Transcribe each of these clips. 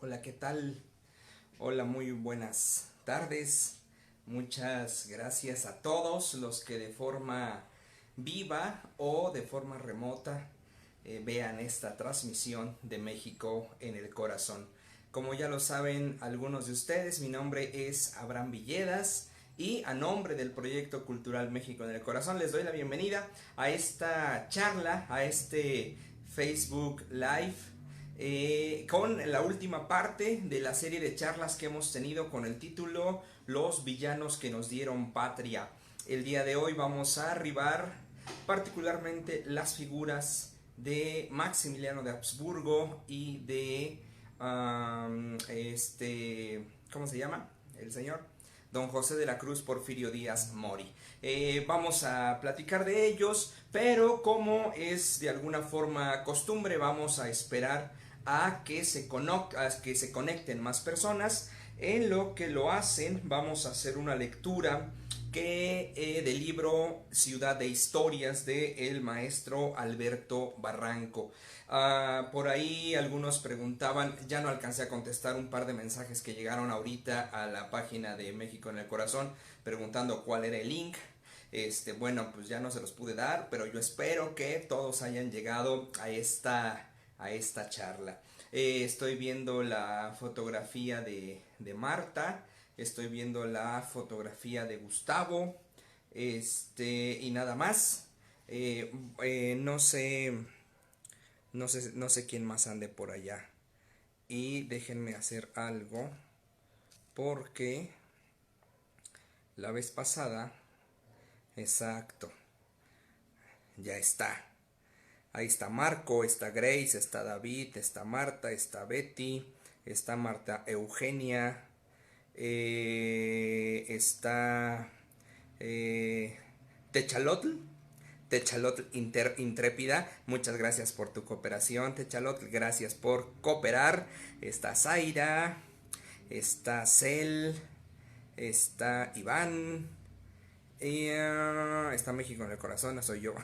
Hola, ¿qué tal? Hola, muy buenas tardes. Muchas gracias a todos los que de forma viva o de forma remota vean esta transmisión de México en el Corazón. Como ya lo saben algunos de ustedes, mi nombre es Abraham Villedas y a nombre del Proyecto Cultural México en el Corazón les doy la bienvenida a esta charla, a este Facebook Live con la última parte de la serie de charlas que hemos tenido con el título Los villanos que nos dieron patria. El día de hoy vamos a arribar particularmente las figuras de Maximiliano de Habsburgo y de ¿cómo se llama? El señor Don José de la Cruz Porfirio Díaz Mori. Vamos a platicar de ellos, pero como es de alguna forma costumbre, vamos a esperar a que se conecten más personas. En lo que lo hacen, vamos a hacer una lectura del libro Ciudad de Historias de el maestro Alberto Barranco. Por ahí algunos preguntaban, ya no alcancé a contestar un par de mensajes que llegaron ahorita a la página de México en el Corazón preguntando cuál era el link. Bueno, pues ya no se los pude dar, pero yo espero que todos hayan llegado a esta charla. Estoy viendo la fotografía de Marta, estoy viendo la fotografía de Gustavo, y nada más. No sé, no sé quién más ande por allá. Y déjenme hacer algo, porque la vez pasada, exacto, ya está. Ahí está Marco, está Grace, está David, está Marta, está Betty, está Marta Eugenia, está Techalotl, Techalotl Intrépida, muchas gracias por tu cooperación, Techalotl, gracias por cooperar. Está Zaira, está Cel, está Iván, está México en el Corazón, no soy yo,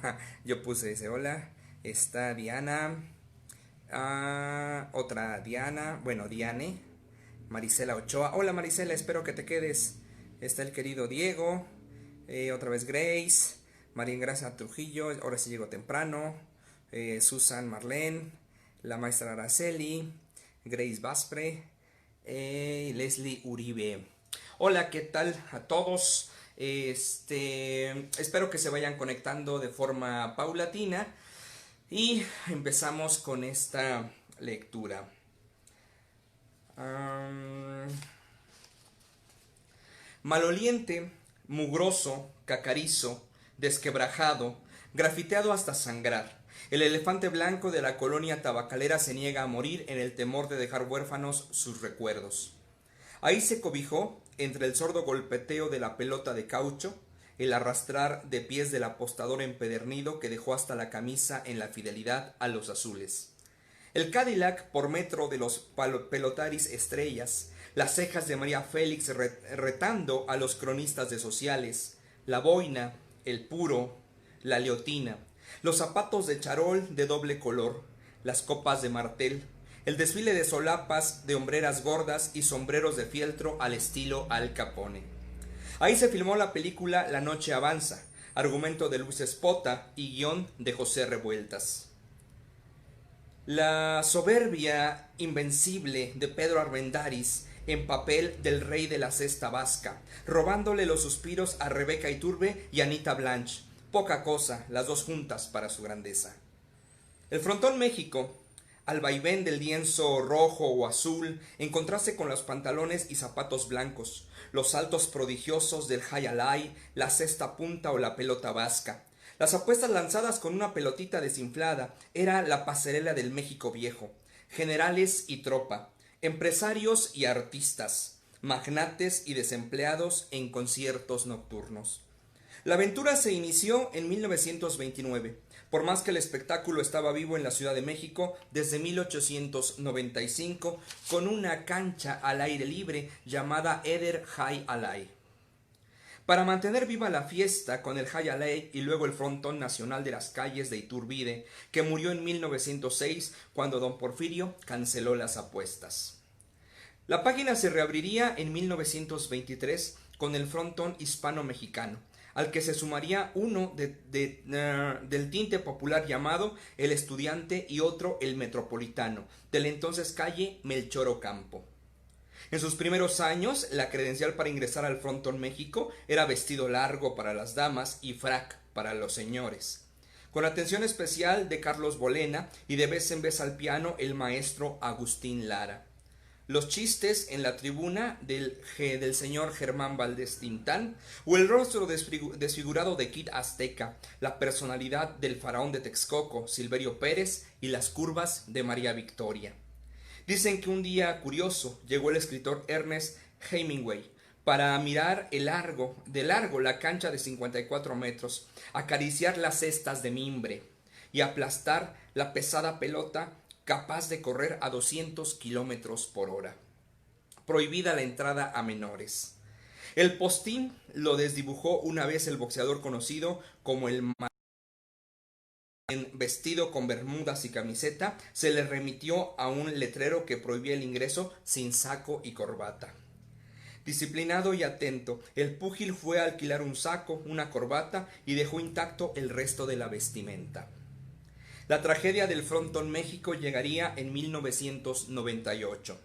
yo puse ese hola. Está Diana, otra Diana, bueno, Diane, Marisela Ochoa. Hola Marisela, espero que te quedes. Está el querido Diego, otra vez Grace, María Ingrasa Trujillo, ahora sí llego temprano, Susan Marlene, la maestra Araceli, Grace Baspre, Leslie Uribe. Hola, ¿qué tal a todos? Espero que se vayan conectando de forma paulatina y empezamos con esta lectura. Maloliente, mugroso, cacarizo, desquebrajado, grafiteado hasta sangrar. El elefante blanco de la colonia tabacalera se niega a morir en el temor de dejar huérfanos sus recuerdos. Ahí se cobijó, entre el sordo golpeteo de la pelota de caucho, el arrastrar de pies del apostador empedernido que dejó hasta la camisa en la fidelidad a los azules. El Cadillac por metro de los pelotaris estrellas, las cejas de María Félix retando a los cronistas de sociales, la boina, el puro, la leotina, los zapatos de charol de doble color, las copas de martel, el desfile de solapas, de hombreras gordas y sombreros de fieltro al estilo Al Capone. Ahí se filmó la película La Noche Avanza, argumento de Luis Espota y guión de José Revueltas. La soberbia invencible de Pedro Armendáriz en papel del rey de la cesta vasca, robándole los suspiros a Rebeca Iturbe y Anita Blanche. Poca cosa, las dos juntas para su grandeza. El frontón México, al vaivén del lienzo rojo o azul, en contraste con los pantalones y zapatos blancos, los saltos prodigiosos del hayalay, la cesta punta o la pelota vasca. Las apuestas lanzadas con una pelotita desinflada era la pasarela del México viejo. Generales y tropa, empresarios y artistas, magnates y desempleados en conciertos nocturnos. La aventura se inició en 1929, por más que el espectáculo estaba vivo en la Ciudad de México desde 1895 con una cancha al aire libre llamada Eder High Alay. Para mantener viva la fiesta con el Hayalay y luego el Frontón Nacional de las Calles de Iturbide, que murió en 1906 cuando don Porfirio canceló las apuestas. La página se reabriría en 1923 con el frontón hispano-mexicano, al que se sumaría uno del tinte popular llamado El Estudiante y otro El Metropolitano, de la entonces calle Melchor Ocampo. En sus primeros años, la credencial para ingresar al Frontón México era vestido largo para las damas y frac para los señores, con atención especial de Carlos Bolena y de vez en vez al piano el maestro Agustín Lara. Los chistes en la tribuna del señor Germán Valdés Tintán, o el rostro desfigurado de Kid Azteca, la personalidad del faraón de Texcoco, Silverio Pérez, y las curvas de María Victoria. Dicen que un día curioso llegó el escritor Ernest Hemingway para mirar de largo la cancha de 54 metros, acariciar las cestas de mimbre y aplastar la pesada pelota capaz de correr a 200 kilómetros por hora. Prohibida la entrada a menores. El postín lo desdibujó una vez el boxeador conocido como el vestido con bermudas y camiseta, se le remitió a un letrero que prohibía el ingreso sin saco y corbata. Disciplinado y atento, el púgil fue a alquilar un saco, una corbata y dejó intacto el resto de la vestimenta. La tragedia del Frontón México llegaría en 1998.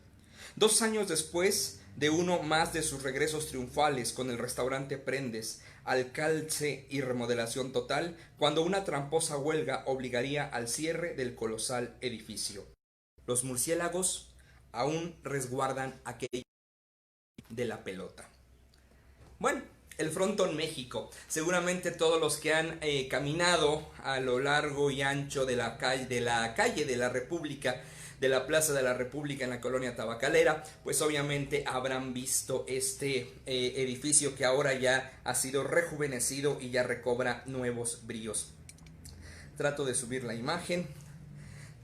2 años después de uno más de sus regresos triunfales con el restaurante Prendes, alcalce y remodelación total, cuando una tramposa huelga obligaría al cierre del colosal edificio. Los murciélagos aún resguardan aquella de la pelota. Bueno, el Frontón México. Seguramente todos los que han caminado a lo largo y ancho de la calle de la República, de la Plaza de la República en la colonia Tabacalera, pues obviamente habrán visto este edificio que ahora ya ha sido rejuvenecido y ya recobra nuevos bríos. Trato de subir la imagen.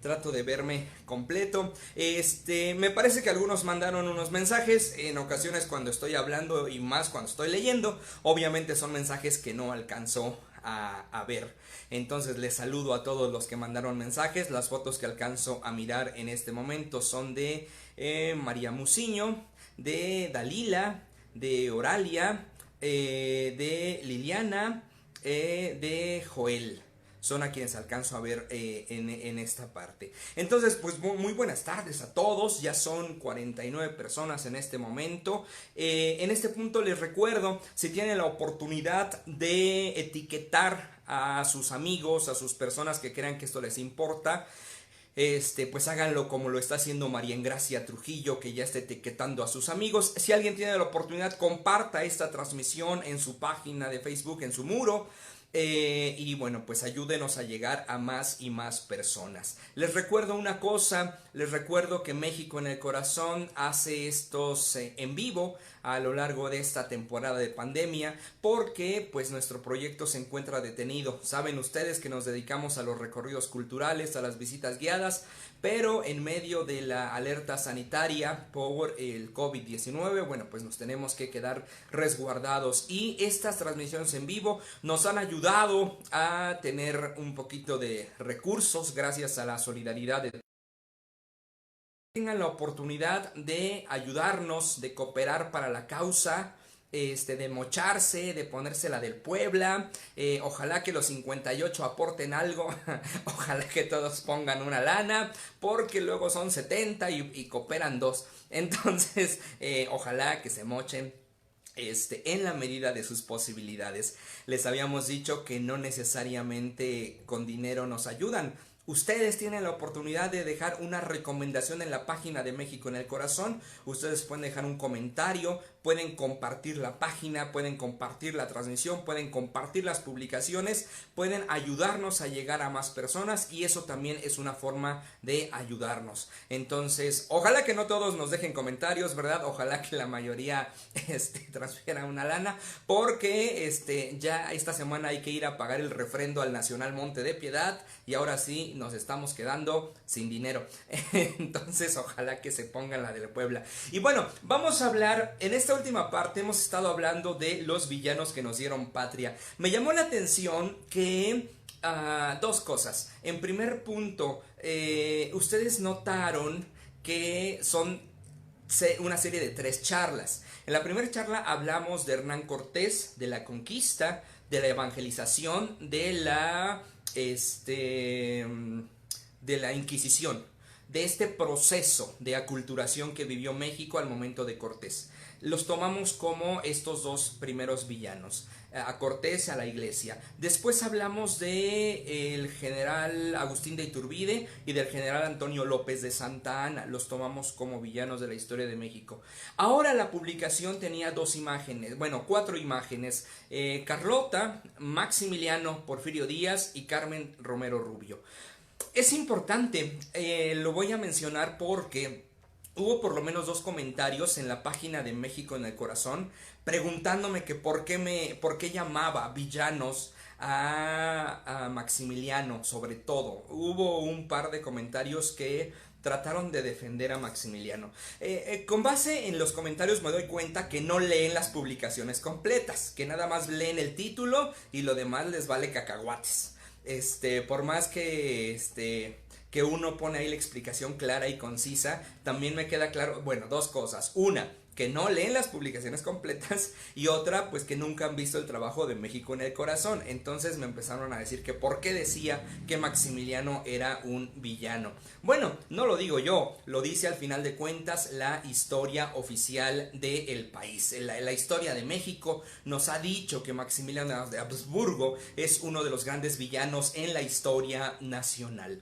Trato de verme completo. Me parece que algunos mandaron unos mensajes en ocasiones cuando estoy hablando y más cuando estoy leyendo. Obviamente son mensajes que no alcanzo a ver. Entonces les saludo a todos los que mandaron mensajes. Las fotos que alcanzo a mirar en este momento son de María Muciño, de Dalila, de Oralia, de Liliana, de Joel. Son a quienes alcanzo a ver en esta parte. Entonces, pues muy buenas tardes a todos. Ya son 49 personas en este momento. En este punto les recuerdo, si tienen la oportunidad de etiquetar a sus amigos, a sus personas que crean que esto les importa, pues háganlo como lo está haciendo María Engracia Trujillo, que ya está etiquetando a sus amigos. Si alguien tiene la oportunidad, comparta esta transmisión en su página de Facebook, en su muro. Y bueno, pues ayúdenos a llegar a más y más personas. Les recuerdo una cosa, les recuerdo que México en el Corazón hace estos en vivo a lo largo de esta temporada de pandemia, porque pues nuestro proyecto se encuentra detenido. Saben ustedes que nos dedicamos a los recorridos culturales, a las visitas guiadas, pero en medio de la alerta sanitaria por el COVID-19, bueno, pues nos tenemos que quedar resguardados, y estas transmisiones en vivo nos han ayudado a tener un poquito de recursos gracias a la solidaridad de tengan la oportunidad de ayudarnos, de cooperar para la causa, de mocharse, de ponerse la del Puebla. Ojalá que los 58 aporten algo, ojalá que todos pongan una lana, porque luego son 70 y cooperan 2. Entonces, ojalá que se mochen en la medida de sus posibilidades. Les habíamos dicho que no necesariamente con dinero nos ayudan. Ustedes tienen la oportunidad de dejar una recomendación en la página de México en el Corazón. Ustedes pueden dejar un comentario, pueden compartir la página, pueden compartir la transmisión, pueden compartir las publicaciones, pueden ayudarnos a llegar a más personas, y eso también es una forma de ayudarnos. Entonces, ojalá que no todos nos dejen comentarios, ¿verdad? Ojalá que la mayoría transfiera una lana, porque ya esta semana hay que ir a pagar el refrendo al Nacional Monte de Piedad, y ahora sí nos estamos quedando sin dinero. Entonces, ojalá que se pongan la de Puebla. Y bueno, vamos a hablar, en esta última parte hemos estado hablando de los villanos que nos dieron patria. Me llamó la atención que dos cosas. En primer punto, ustedes notaron que son una serie de 3 charlas. En la primera charla hablamos de Hernán Cortés, de la conquista, de la evangelización, de la Inquisición, de este proceso de aculturación que vivió México al momento de Cortés. Los tomamos como estos dos primeros villanos, a Cortés, a la iglesia. Después hablamos de el general Agustín de Iturbide y del general Antonio López de Santa Anna. Los tomamos como villanos de la historia de México. Ahora la publicación tenía 4 imágenes. Carlota, Maximiliano Porfirio Díaz y Carmen Romero Rubio. Es importante, lo voy a mencionar porque hubo por lo menos 2 comentarios en la página de México en el Corazón preguntándome que por qué llamaba villanos a Maximiliano, sobre todo. Hubo un par de comentarios que trataron de defender a Maximiliano. Con base en los comentarios me doy cuenta que no leen las publicaciones completas, que nada más leen el título y lo demás les vale cacahuates. Por más que uno pone ahí la explicación clara y concisa, también me queda claro, bueno, 2 cosas. Una, que no leen las publicaciones completas, y otra, pues que nunca han visto el trabajo de México en el Corazón. Entonces me empezaron a decir que por qué decía que Maximiliano era un villano. Bueno, no lo digo yo, lo dice al final de cuentas la historia oficial del país. La historia de México nos ha dicho que Maximiliano de Habsburgo es uno de los grandes villanos en la historia nacional.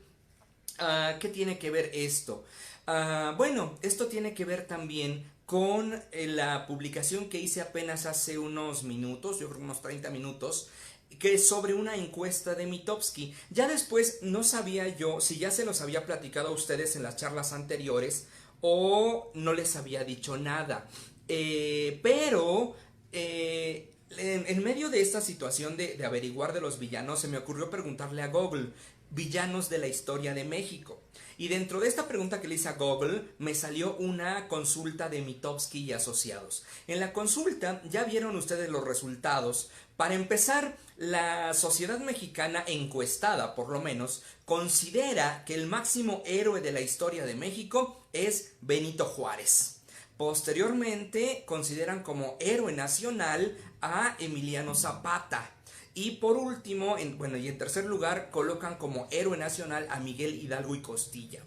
¿Qué tiene que ver esto? Bueno, esto tiene que ver también con la publicación que hice apenas hace unos minutos, yo creo unos 30 minutos, que es sobre una encuesta de Mitofsky. Ya después no sabía yo si ya se los había platicado a ustedes en las charlas anteriores o no les había dicho nada. Pero en medio de esta situación de averiguar de los villanos, se me ocurrió preguntarle a Google, villanos de la historia de México. Y dentro de esta pregunta que le hice a Google, me salió una consulta de Mitofsky y asociados. En la consulta ya vieron ustedes los resultados. Para empezar, la sociedad mexicana encuestada, por lo menos, considera que el máximo héroe de la historia de México es Benito Juárez. Posteriormente, consideran como héroe nacional a Emiliano Zapata. Y por último, y en tercer lugar, colocan como héroe nacional a Miguel Hidalgo y Costilla.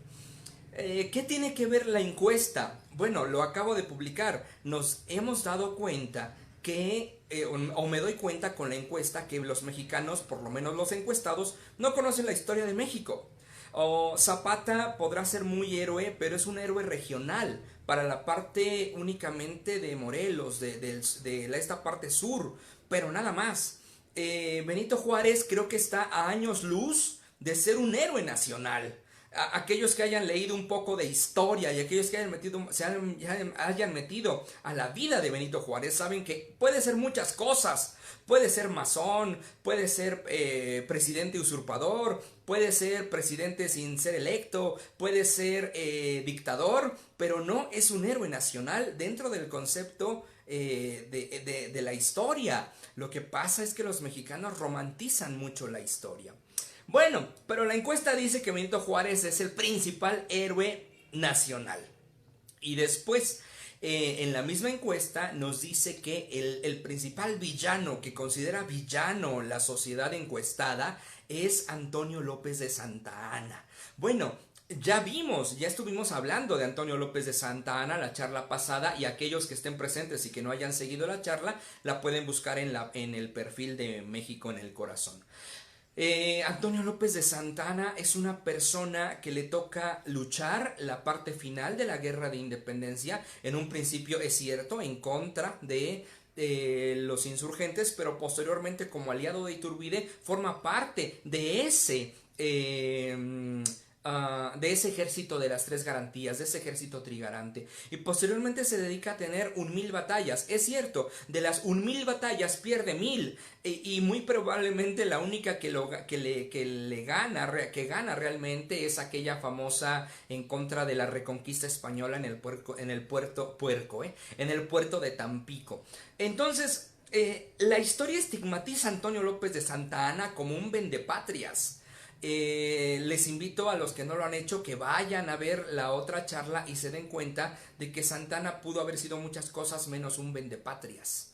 ¿Qué tiene que ver la encuesta? Bueno, lo acabo de publicar. Nos hemos dado cuenta que, o me doy cuenta con la encuesta, que los mexicanos, por lo menos los encuestados, no conocen la historia de México. Zapata podrá ser muy héroe, pero es un héroe regional, para la parte únicamente de Morelos, de esta parte sur, pero nada más. Benito Juárez creo que está a años luz de ser un héroe nacional. Aquellos que hayan leído un poco de historia y aquellos que hayan metido a la vida de Benito Juárez saben que puede ser muchas cosas. Puede ser masón, puede ser presidente usurpador, puede ser presidente sin ser electo, puede ser dictador, pero no es un héroe nacional dentro del concepto de la historia. Lo que pasa es que los mexicanos romantizan mucho la historia. Bueno, pero la encuesta dice que Benito Juárez es el principal héroe nacional. Y después, en la misma encuesta, nos dice que el principal villano, que considera villano la sociedad encuestada, es Antonio López de Santa Anna. Bueno, ya estuvimos hablando de Antonio López de Santa Anna la charla pasada, y aquellos que estén presentes y que no hayan seguido la charla, la pueden buscar en el perfil de México en el Corazón. Antonio López de Santa Anna es una persona que le toca luchar la parte final de la guerra de independencia. En un principio, es cierto, en contra de los insurgentes, pero posteriormente, como aliado de Iturbide, forma parte de ese ejército de las 3 garantías, de ese ejército trigarante, y posteriormente se dedica a tener 1000 batallas. Es cierto, de las 1000 batallas pierde 1000, y muy probablemente la única que gana realmente es aquella famosa en contra de la reconquista española en el puerto de Tampico. Entonces, la historia estigmatiza a Antonio López de Santa Anna como un vendepatrias. Les invito a los que no lo han hecho que vayan a ver la otra charla y se den cuenta de que Santana pudo haber sido muchas cosas menos un vendepatrias.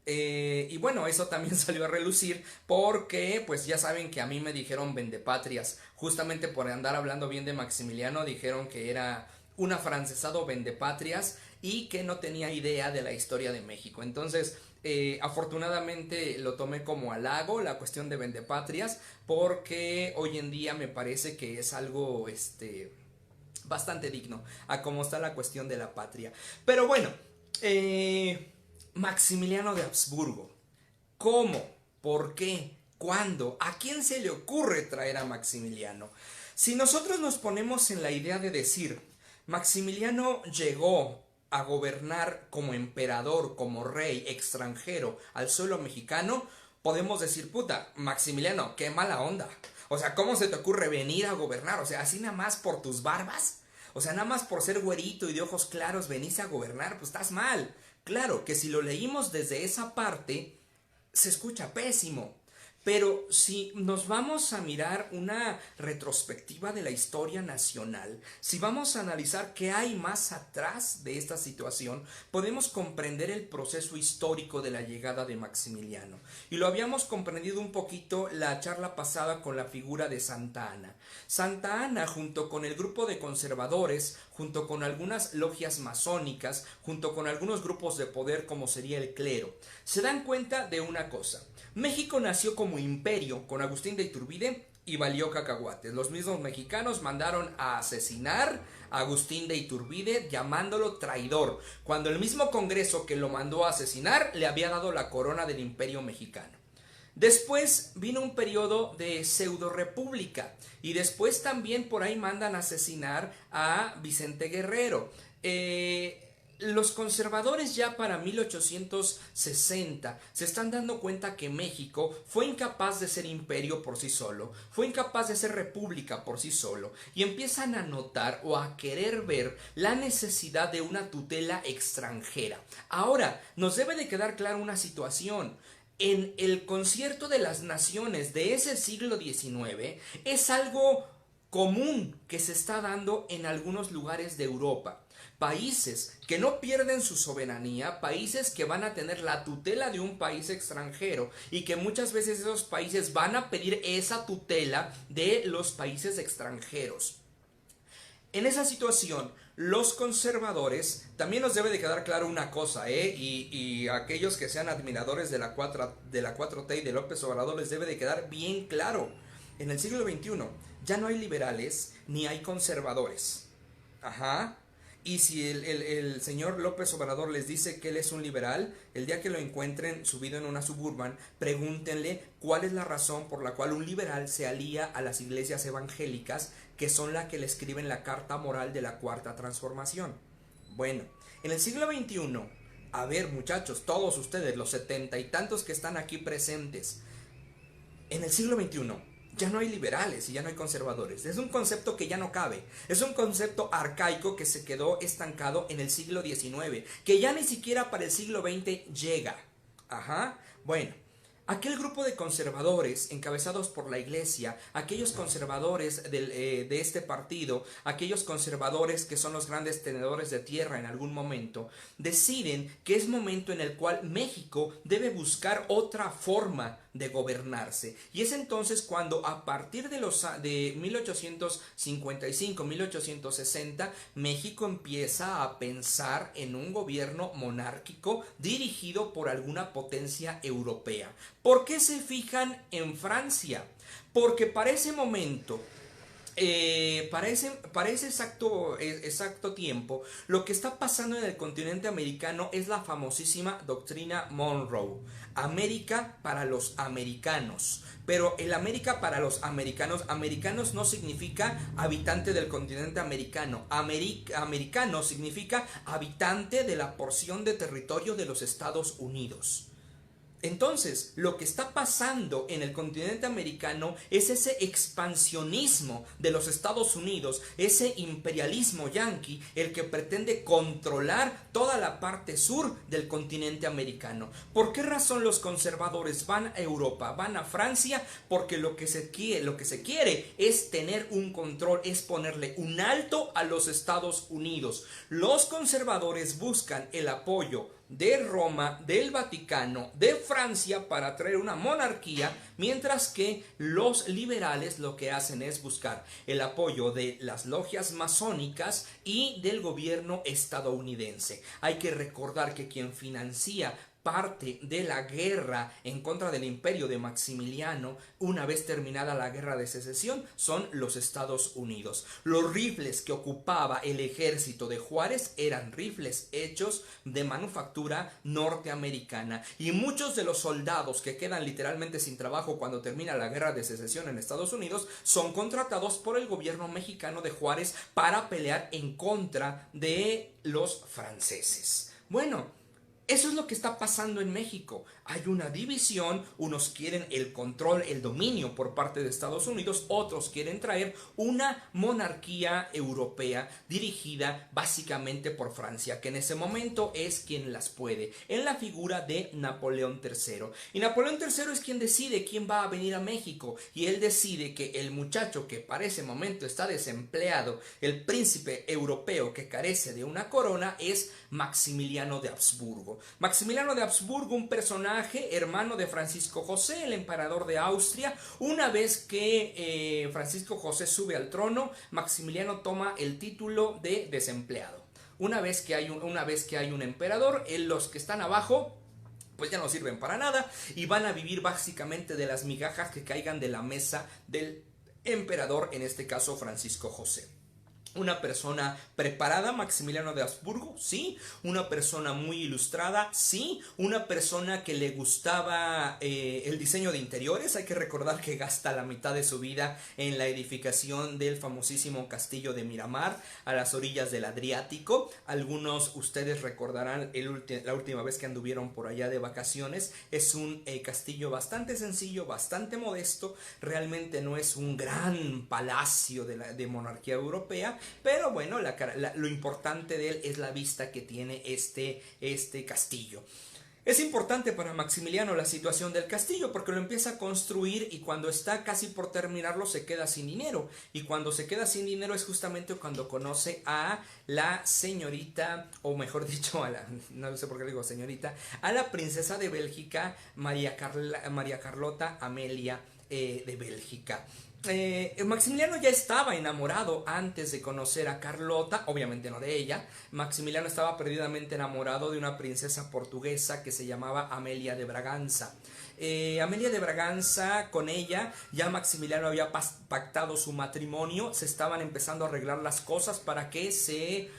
Y bueno, eso también salió a relucir porque pues ya saben que a mí me dijeron vendepatrias, justamente por andar hablando bien de Maximiliano. Dijeron que era un afrancesado vendepatrias y que no tenía idea de la historia de México. Entonces afortunadamente lo tomé como halago la cuestión de vendepatrias, porque hoy en día me parece que es algo bastante digno a cómo está la cuestión de la patria. Pero bueno, Maximiliano de Habsburgo, ¿cómo? ¿Por qué? ¿Cuándo? ¿A quién se le ocurre traer a Maximiliano? Si nosotros nos ponemos en la idea de decir, Maximiliano llegó a gobernar como emperador, como rey extranjero al suelo mexicano, podemos decir, puta, Maximiliano, qué mala onda. O sea, ¿cómo se te ocurre venir a gobernar? O sea, así nada más por tus barbas. O sea, nada más por ser güerito y de ojos claros venís a gobernar, pues estás mal. Claro que si lo leímos desde esa parte, se escucha pésimo. Pero si nos vamos a mirar una retrospectiva de la historia nacional, si vamos a analizar qué hay más atrás de esta situación, podemos comprender el proceso histórico de la llegada de Maximiliano. Y lo habíamos comprendido un poquito la charla pasada con la figura de Santa Anna. Santa Anna, junto con el grupo de conservadores, junto con algunas logias masónicas, junto con algunos grupos de poder como sería el clero, se dan cuenta de una cosa. México nació como imperio con Agustín de Iturbide y valió cacahuates. Los mismos mexicanos mandaron a asesinar a Agustín de Iturbide llamándolo traidor, cuando el mismo Congreso que lo mandó a asesinar le había dado la corona del imperio mexicano. Después vino un periodo de pseudo república y después también por ahí mandan a asesinar a Vicente Guerrero. Los conservadores ya para 1860 se están dando cuenta que México fue incapaz de ser imperio por sí solo, fue incapaz de ser república por sí solo, y empiezan a notar o a querer ver la necesidad de una tutela extranjera. Ahora, nos debe de quedar clara una situación. En el Concierto de las Naciones de ese siglo XIX es algo común que se está dando en algunos lugares de Europa. Países que no pierden su soberanía, países que van a tener la tutela de un país extranjero y que muchas veces esos países van a pedir esa tutela de los países extranjeros. En esa situación, los conservadores, también nos debe de quedar claro una cosa, y aquellos que sean admiradores de la 4T y de López Obrador les debe de quedar bien claro. En el siglo XXI ya no hay liberales ni hay conservadores. Ajá. Y si el señor López Obrador les dice que él es un liberal, el día que lo encuentren subido en una Suburban, pregúntenle cuál es la razón por la cual un liberal se alía a las iglesias evangélicas, que son las que le escriben la carta moral de la Cuarta Transformación. Bueno, en el siglo XXI, a ver muchachos, todos ustedes, los 70 y tantos que están aquí presentes, en el siglo XXI ya no hay liberales y ya no hay conservadores. Es un concepto que ya no cabe. Es un concepto arcaico que se quedó estancado en el siglo XIX, que ya ni siquiera para el siglo XX llega. Ajá. Bueno, aquel grupo de conservadores encabezados por la iglesia, aquellos conservadores de este partido, aquellos conservadores que son los grandes tenedores de tierra en algún momento, deciden que es momento en el cual México debe buscar otra forma de gobernarse. Y es entonces cuando a partir de 1855-1860 México empieza a pensar en un gobierno monárquico dirigido por alguna potencia europea. ¿Por qué se fijan en Francia? Porque para ese momento, para ese exacto tiempo, lo que está pasando en el continente americano es la famosísima doctrina Monroe. América para los americanos. Pero el América para los americanos no significa habitante del continente americano. Americano significa habitante de la porción de territorio de los Estados Unidos. Entonces, lo que está pasando en el continente americano es ese expansionismo de los Estados Unidos, ese imperialismo yanqui, el que pretende controlar toda la parte sur del continente americano. ¿Por qué razón los conservadores van a Europa, van a Francia? Porque lo que se quiere es tener un control, es ponerle un alto a los Estados Unidos. Los conservadores buscan el apoyo de Roma, del Vaticano, de Francia para traer una monarquía, mientras que los liberales lo que hacen es buscar el apoyo de las logias masónicas y del gobierno estadounidense. Hay que recordar que quien financia parte de la guerra en contra del imperio de Maximiliano, una vez terminada la guerra de secesión, son los Estados Unidos. Los rifles que ocupaba el ejército de Juárez eran rifles hechos de manufactura norteamericana, y muchos de los soldados que quedan literalmente sin trabajo cuando termina la guerra de secesión en Estados Unidos son contratados por el gobierno mexicano de Juárez para pelear en contra de los franceses. Bueno, eso es lo que está pasando en México. Hay una división, unos quieren el control, el dominio por parte de Estados Unidos, otros quieren traer una monarquía europea dirigida básicamente por Francia, que en ese momento es quien las puede, en la figura de Napoleón III. Y Napoleón III es quien decide quién va a venir a México, y él decide que el muchacho que para ese momento está desempleado, el príncipe europeo que carece de una corona, es Maximiliano de Habsburgo. Maximiliano de Habsburgo, un personaje hermano de Francisco José, el emperador de Austria. Una vez que Francisco José sube al trono, Maximiliano toma el título de desempleado. Una vez que hay un emperador, los que están abajo pues ya no sirven para nada y van a vivir básicamente de las migajas que caigan de la mesa del emperador, en este caso Francisco José. Una persona preparada, Maximiliano de Habsburgo, sí. Una persona muy ilustrada, sí. Una persona que le gustaba el diseño de interiores. Hay que recordar que gasta la mitad de su vida en la edificación del famosísimo castillo de Miramar, a las orillas del Adriático. Algunos ustedes recordarán la última vez que anduvieron por allá de vacaciones. Es un castillo bastante sencillo, bastante modesto. Realmente no es un gran palacio de monarquía europea. Pero bueno, lo importante de él es la vista que tiene este castillo. Es importante para Maximiliano la situación del castillo porque lo empieza a construir y cuando está casi por terminarlo se queda sin dinero. Y cuando se queda sin dinero es justamente cuando conoce a la señorita, o mejor dicho, no sé por qué le digo señorita, a la princesa de Bélgica, María Carlota Amelia de Bélgica. Maximiliano ya estaba enamorado antes de conocer a Carlota, obviamente no de ella. Maximiliano estaba perdidamente enamorado de una princesa portuguesa que se llamaba Amelia de Braganza. Amelia de Braganza, con ella ya Maximiliano había pactado su matrimonio, se estaban empezando a arreglar las cosas para que se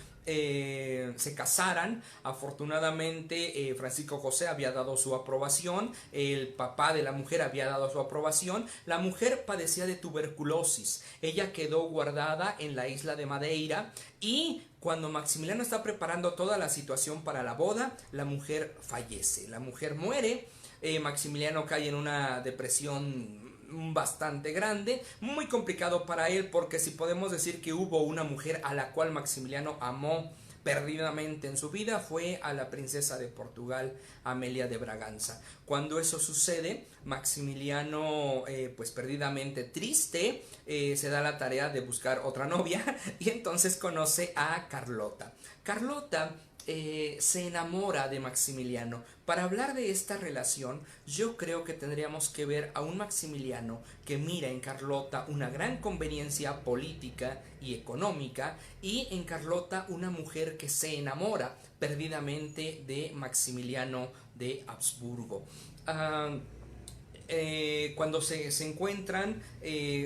casaran. Afortunadamente Francisco José había dado su aprobación, el papá de la mujer había dado su aprobación. La mujer padecía de tuberculosis, ella quedó guardada en la isla de Madeira y cuando Maximiliano está preparando toda la situación para la boda, la mujer fallece, la mujer muere. Maximiliano cae en una depresión bastante grande, muy complicado para él, porque si podemos decir que hubo una mujer a la cual Maximiliano amó perdidamente en su vida, fue a la princesa de Portugal, Amelia de Braganza. Cuando eso sucede, Maximiliano, pues perdidamente triste, se da la tarea de buscar otra novia y entonces conoce a Carlota. Carlota se enamora de Maximiliano. Para hablar de esta relación, yo creo que tendríamos que ver a un Maximiliano que mira en Carlota una gran conveniencia política y económica, y en Carlota una mujer que se enamora perdidamente de Maximiliano de Habsburgo. cuando se encuentran,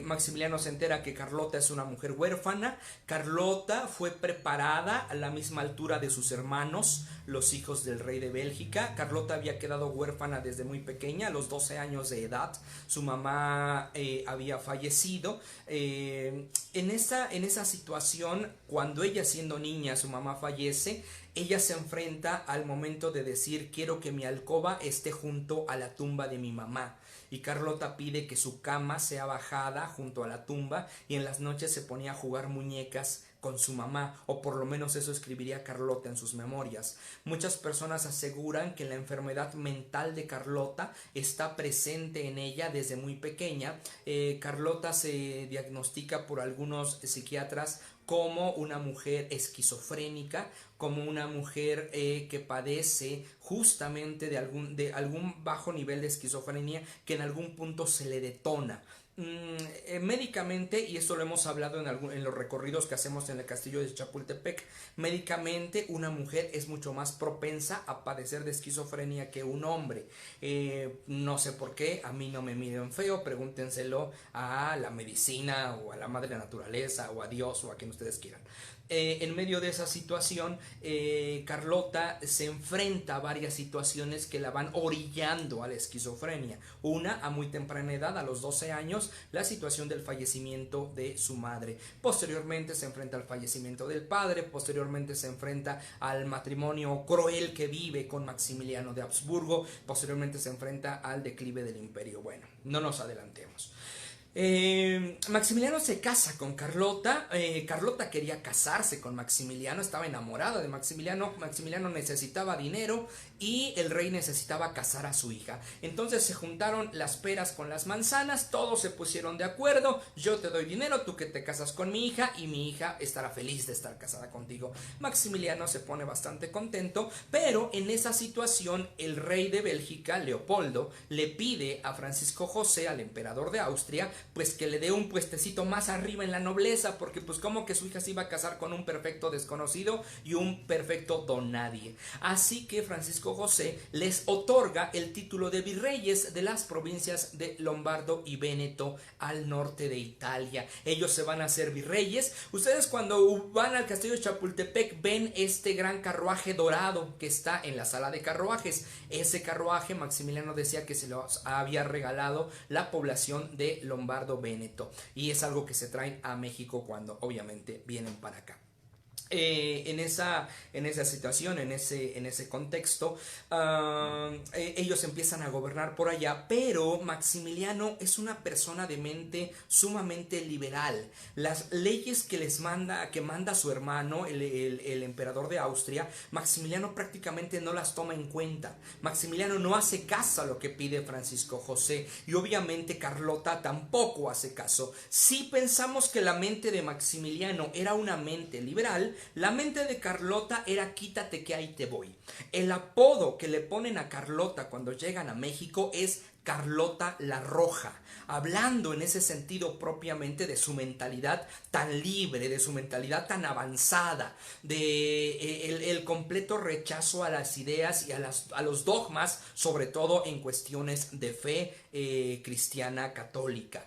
Maximiliano se entera que Carlota es una mujer huérfana. Carlota fue preparada a la misma altura de sus hermanos, los hijos del rey de Bélgica. Carlota había quedado huérfana desde muy pequeña, a los 12 años de edad. Su mamá había fallecido. En esa situación, cuando ella siendo niña, su mamá fallece, ella se enfrenta al momento de decir: quiero que mi alcoba esté junto a la tumba de mi mamá. Y Carlota pide que su cama sea bajada junto a la tumba, y en las noches se ponía a jugar muñecas con su mamá, o por lo menos eso escribiría Carlota en sus memorias. Muchas personas aseguran que la enfermedad mental de Carlota está presente en ella desde muy pequeña. Carlota se diagnostica por algunos psiquiatras como una mujer esquizofrénica, como una mujer que padece justamente de algún bajo nivel de esquizofrenia que en algún punto se le detona. Médicamente, y esto lo hemos hablado en los recorridos que hacemos en el castillo de Chapultepec, médicamente una mujer es mucho más propensa a padecer de esquizofrenia que un hombre. No sé por qué, a mí no me miden feo, pregúntenselo a la medicina o a la madre naturaleza o a Dios o a quien ustedes quieran. En medio de esa situación, Carlota se enfrenta a varias situaciones que la van orillando a la esquizofrenia. Una, a muy temprana edad, a los 12 años, la situación del fallecimiento de su madre. Posteriormente se enfrenta al fallecimiento del padre, posteriormente se enfrenta al matrimonio cruel que vive con Maximiliano de Habsburgo, posteriormente se enfrenta al declive del imperio. Bueno, no nos adelantemos. Maximiliano se casa con Carlota. Carlota quería casarse con Maximiliano, estaba enamorada de Maximiliano. Maximiliano necesitaba dinero y el rey necesitaba casar a su hija. Entonces se juntaron las peras con las manzanas, todos se pusieron de acuerdo: yo te doy dinero, tú que te casas con mi hija y mi hija estará feliz de estar casada contigo. Maximiliano se pone bastante contento, pero en esa situación el rey de Bélgica, Leopoldo, le pide a Francisco José, al emperador de Austria, pues que le dé un puestecito más arriba en la nobleza, porque pues como que su hija se iba a casar con un perfecto desconocido y un perfecto don nadie. Así que Francisco José les otorga el título de virreyes de las provincias de Lombardo y Véneto al norte de Italia. Ellos se van a hacer virreyes. Ustedes cuando van al castillo de Chapultepec ven este gran carruaje dorado que está en la sala de carruajes. Ese carruaje Maximiliano decía que se lo había regalado la población de Lombardo Véneto, y es algo que se traen a México cuando obviamente vienen para acá. En esa situación, en ese contexto, ellos empiezan a gobernar por allá, pero Maximiliano es una persona de mente sumamente liberal. Las leyes que manda su hermano, el emperador de Austria, Maximiliano prácticamente no las toma en cuenta. Maximiliano no hace caso a lo que pide Francisco José, y obviamente Carlota tampoco hace caso. Si pensamos que la mente de Maximiliano era una mente liberal, la mente de Carlota era quítate que ahí te voy. El apodo que le ponen a Carlota cuando llegan a México es Carlota la Roja, hablando en ese sentido propiamente de su mentalidad tan libre, de su mentalidad tan avanzada, de el completo rechazo a las ideas y a los dogmas, sobre todo en cuestiones de fe cristiana católica.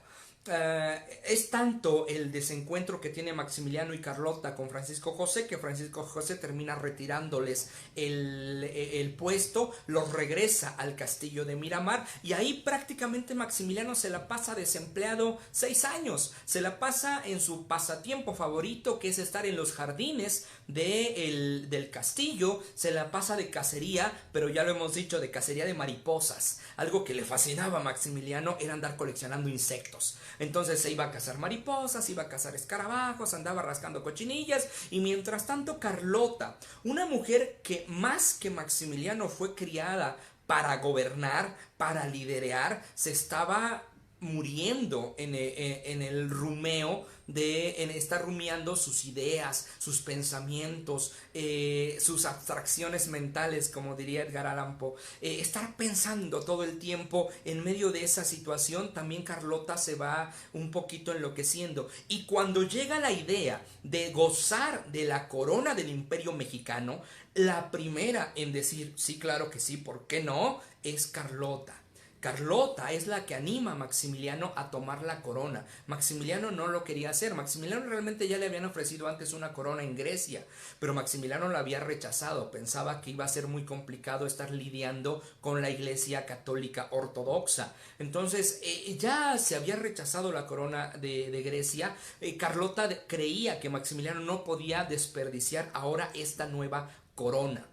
Es tanto el desencuentro que tiene Maximiliano y Carlota con Francisco José que Francisco José termina retirándoles el puesto, los regresa al castillo de Miramar, y ahí prácticamente Maximiliano se la pasa desempleado 6 años, se la pasa en su pasatiempo favorito, que es estar en los jardines del castillo, se la pasa de cacería, pero ya lo hemos dicho, de cacería de mariposas. Algo que le fascinaba a Maximiliano era andar coleccionando insectos. Entonces se iba a cazar mariposas, iba a cazar escarabajos, andaba rascando cochinillas, y mientras tanto Carlota, una mujer que más que Maximiliano fue criada para gobernar, para liderar, se estaba muriendo en el rumeo en estar rumiando sus ideas, sus pensamientos, sus abstracciones mentales, como diría Edgar Allan Poe. Estar pensando todo el tiempo en medio de esa situación, también Carlota se va un poquito enloqueciendo. Y cuando llega la idea de gozar de la corona del Imperio Mexicano, la primera en decir sí, claro que sí, ¿por qué no?, es Carlota. Carlota es la que anima a Maximiliano a tomar la corona. Maximiliano no lo quería hacer. Maximiliano realmente ya le habían ofrecido antes una corona en Grecia, pero Maximiliano la había rechazado. Pensaba que iba a ser muy complicado estar lidiando con la Iglesia Católica Ortodoxa. Entonces ya se había rechazado la corona de Grecia. Carlota creía que Maximiliano no podía desperdiciar ahora esta nueva corona.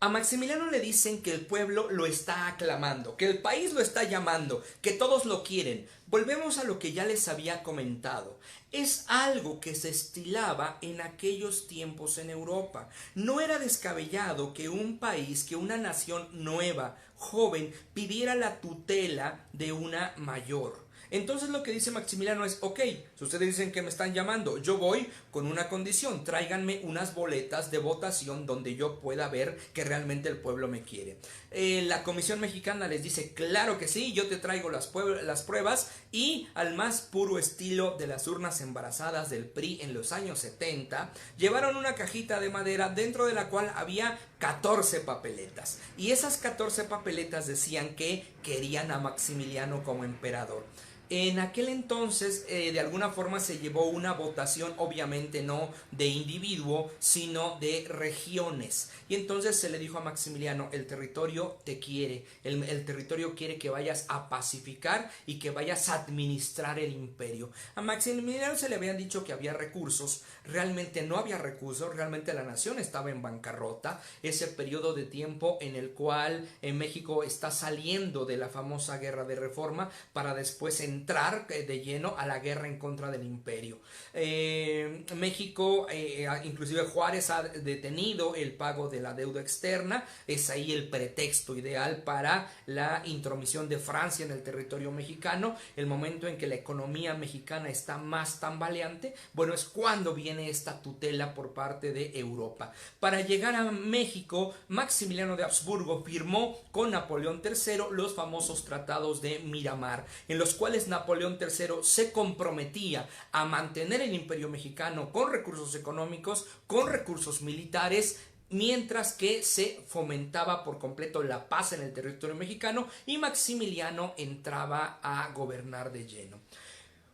A Maximiliano le dicen que el pueblo lo está aclamando, que el país lo está llamando, que todos lo quieren. Volvemos a lo que ya les había comentado. Es algo que se estilaba en aquellos tiempos en Europa. No era descabellado que un país, que una nación nueva, joven, pidiera la tutela de una mayor. Entonces lo que dice Maximiliano es, ok, si ustedes dicen que me están llamando, yo voy con una condición, tráiganme unas boletas de votación donde yo pueda ver que realmente el pueblo me quiere. La Comisión Mexicana les dice, claro que sí, yo te traigo las pruebas, y al más puro estilo de las urnas embarazadas del PRI en los años 70, llevaron una cajita de madera dentro de la cual había 14 papeletas, y esas 14 papeletas decían que querían a Maximiliano como emperador. En aquel entonces, de alguna forma se llevó una votación, obviamente no de individuo, sino de regiones. Y entonces se le dijo a Maximiliano, el territorio te quiere, el territorio quiere que vayas a pacificar y que vayas a administrar el imperio. A Maximiliano se le habían dicho que había recursos, realmente no había recursos, realmente la nación estaba en bancarrota. Ese periodo de tiempo en el cual México está saliendo de la famosa guerra de reforma para después entrar de lleno a la guerra en contra del imperio. México, inclusive Juárez ha detenido el pago de la deuda externa. Es ahí el pretexto ideal para la intromisión de Francia en el territorio mexicano. El momento en que la economía mexicana está más tambaleante, bueno, es cuando viene esta tutela por parte de Europa. Para llegar a México, Maximiliano de Habsburgo firmó con Napoleón III los famosos tratados de Miramar, en los cuales Napoleón III se comprometía a mantener el imperio mexicano con recursos económicos, con recursos militares, mientras que se fomentaba por completo la paz en el territorio mexicano y Maximiliano entraba a gobernar de lleno.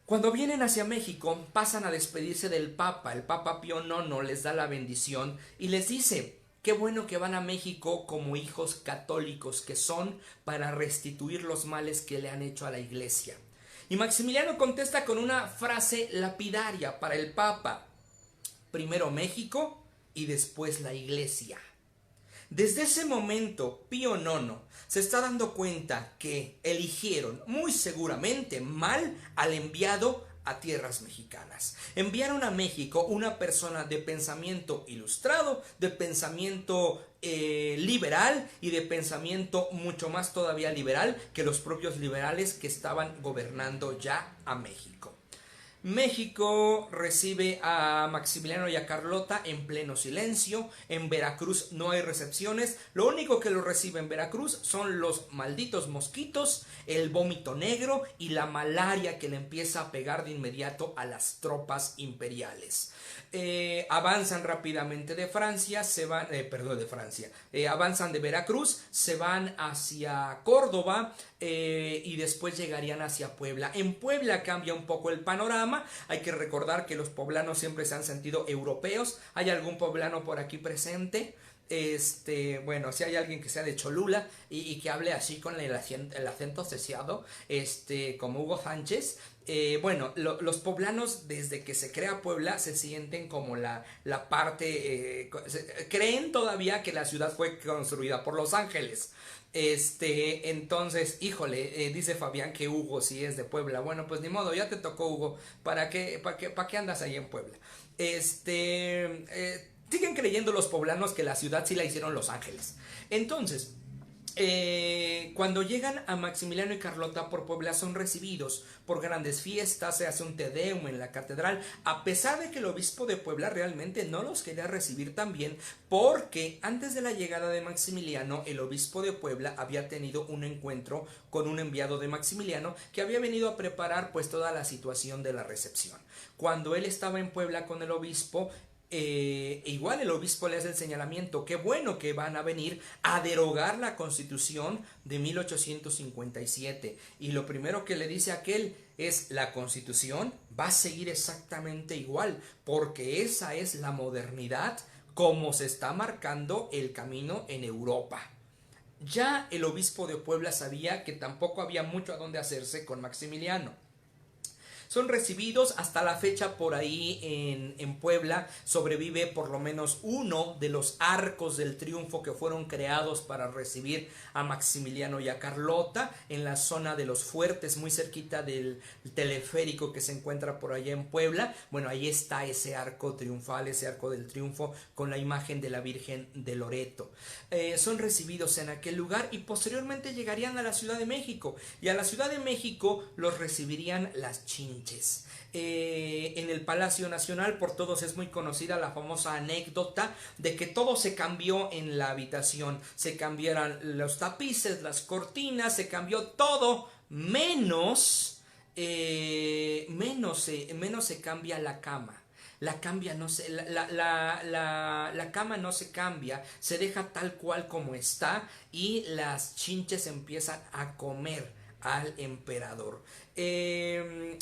Cuando vienen hacia México, pasan a despedirse del Papa. El Papa Pío IX les da la bendición y les dice: qué bueno que van a México como hijos católicos que son, para restituir los males que le han hecho a la Iglesia. Y Maximiliano contesta con una frase lapidaria para el Papa: primero México y después la Iglesia. Desde ese momento, Pío IX se está dando cuenta que eligieron muy seguramente mal al enviado a tierras mexicanas. Enviaron a México una persona de pensamiento ilustrado, de pensamiento liberal y de pensamiento mucho más todavía liberal que los propios liberales que estaban gobernando ya a México. México recibe a Maximiliano y a Carlota en pleno silencio. En Veracruz no hay recepciones. Lo único que lo recibe en Veracruz son los malditos mosquitos, el vómito negro y la malaria que le empieza a pegar de inmediato a las tropas imperiales. Avanzan rápidamente de Francia, avanzan de Veracruz, se van hacia Córdoba y después llegarían hacia Puebla. En Puebla cambia un poco el panorama. Hay que recordar que los poblanos siempre se han sentido europeos. ¿Hay algún poblano por aquí presente? Bueno, si hay alguien que sea de Cholula y que hable así con el acento cesiado, como Hugo Sánchez. Los poblanos, desde que se crea Puebla, se sienten como la parte, creen todavía que la ciudad fue construida por Los Ángeles. Entonces, híjole, dice Fabián que Hugo sí es de Puebla. Bueno, pues ni modo, ya te tocó, Hugo. ¿Para qué andas ahí en Puebla? Siguen creyendo los poblanos que la ciudad sí la hicieron Los Ángeles. Entonces, cuando llegan a Maximiliano y Carlota por Puebla, son recibidos por grandes fiestas, se hace un Te Deum en la catedral, a pesar de que el obispo de Puebla realmente no los quería recibir tan bien, porque antes de la llegada de Maximiliano, el obispo de Puebla había tenido un encuentro con un enviado de Maximiliano que había venido a preparar pues toda la situación de la recepción. Cuando él estaba en Puebla con el obispo, igual el obispo le hace el señalamiento, qué bueno que van a venir a derogar la Constitución de 1857. Y lo primero que le dice aquel es, la Constitución va a seguir exactamente igual, porque esa es la modernidad como se está marcando el camino en Europa. Ya el obispo de Puebla sabía que tampoco había mucho a dónde hacerse con Maximiliano. Son recibidos hasta la fecha por ahí en Puebla. Sobrevive por lo menos uno de los arcos del triunfo que fueron creados para recibir a Maximiliano y a Carlota en la zona de los Fuertes, muy cerquita del teleférico que se encuentra por allá en Puebla. Bueno, ahí está ese arco triunfal, ese arco del triunfo con la imagen de la Virgen de Loreto. Son recibidos en aquel lugar y posteriormente llegarían a la Ciudad de México, y a la Ciudad de México los recibirían las Chinches. En el Palacio Nacional por todos es muy conocida la famosa anécdota de que todo se cambió en la habitación. Se cambiaron los tapices, las cortinas, se cambió todo, menos se cambia la cama. La cama no se cambia, se deja tal cual como está, y las Chinches empiezan a comer al emperador.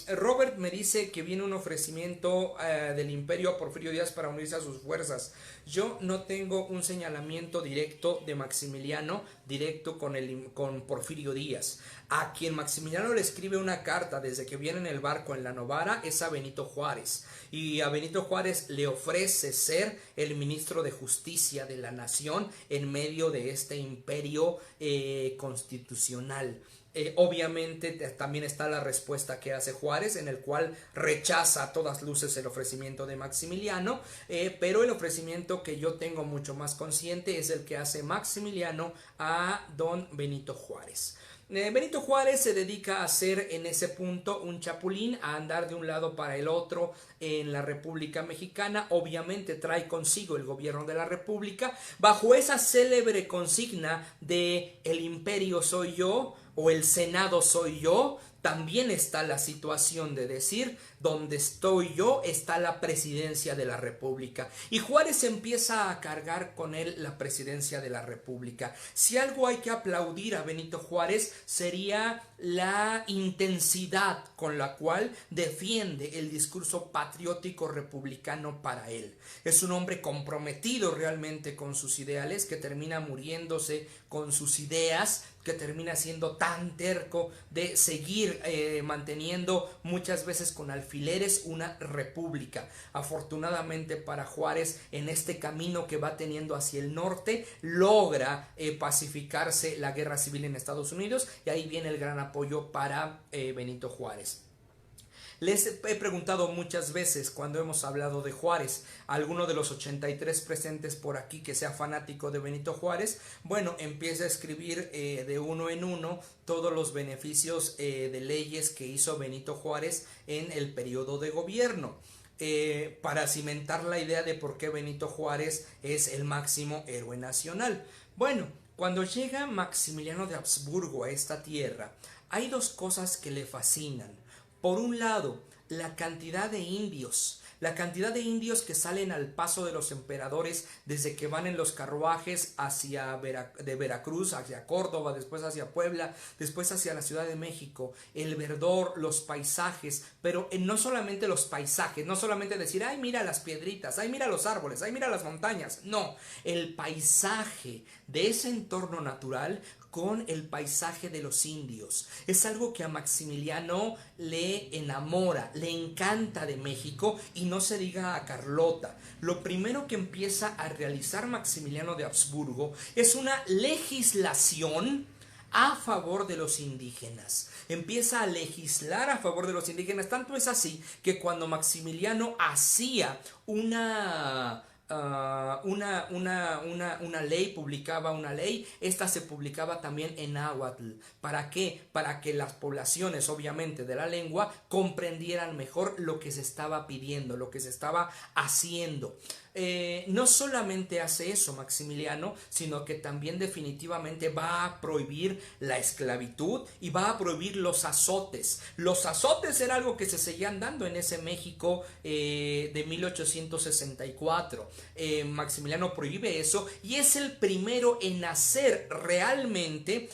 Robert me dice que viene un ofrecimiento del imperio a Porfirio Díaz para unirse a sus fuerzas. Yo no tengo un señalamiento directo de Maximiliano directo con Porfirio Díaz. A quien Maximiliano le escribe una carta desde que viene en el barco en la Novara es a Benito Juárez, y a Benito Juárez le ofrece ser el ministro de Justicia de la nación en medio de este imperio constitucional. Obviamente también está la respuesta que hace Juárez, en el cual rechaza a todas luces el ofrecimiento de Maximiliano, pero el ofrecimiento que yo tengo mucho más consciente es el que hace Maximiliano a don Benito Juárez. Benito Juárez se dedica a ser en ese punto un chapulín, a andar de un lado para el otro en la República Mexicana. Obviamente trae consigo el gobierno de la República bajo esa célebre consigna de el imperio soy yo o el Senado soy yo. También está la situación de decir, donde estoy yo está la presidencia de la República. Y Juárez empieza a cargar con él la presidencia de la República. Si algo hay que aplaudir a Benito Juárez sería la intensidad con la cual defiende el discurso patriótico republicano para él. Es un hombre comprometido realmente con sus ideales, que termina muriéndose con sus ideas, que termina siendo tan terco de seguir manteniendo muchas veces con alfileres una república. Afortunadamente para Juárez, en este camino que va teniendo hacia el norte, logra pacificarse la guerra civil en Estados Unidos, y ahí viene el gran apoyo para Benito Juárez. Les he preguntado muchas veces cuando hemos hablado de Juárez, alguno de los 83 presentes por aquí que sea fanático de Benito Juárez, bueno, empieza a escribir de uno en uno todos los beneficios de leyes que hizo Benito Juárez en el periodo de gobierno. Para cimentar la idea de por qué Benito Juárez es el máximo héroe nacional. Bueno, cuando llega Maximiliano de Habsburgo a esta tierra, hay dos cosas que le fascinan. Por un lado, la cantidad de indios que salen al paso de los emperadores desde que van en los carruajes de Veracruz hacia Córdoba, después hacia Puebla, después hacia la Ciudad de México, el verdor, los paisajes, pero no solamente los paisajes, no solamente decir, ay mira las piedritas, ay mira los árboles, ay mira las montañas, no, el paisaje de ese entorno natural con el paisaje de los indios. Es algo que a Maximiliano le enamora, le encanta de México, y no se diga a Carlota. Lo primero que empieza a realizar Maximiliano de Habsburgo es una legislación a favor de los indígenas. Empieza a legislar a favor de los indígenas. Tanto es así que cuando Maximiliano hacía una ley, publicaba una ley, esta se publicaba también en náhuatl. ¿Para qué? Para que las poblaciones, obviamente, de la lengua comprendieran mejor lo que se estaba pidiendo, lo que se estaba haciendo. no solamente hace eso Maximiliano, sino que también definitivamente va a prohibir la esclavitud y va a prohibir los azotes. Los azotes era algo que se seguían dando en ese México de 1864. Maximiliano prohíbe eso y es el primero en hacer realmente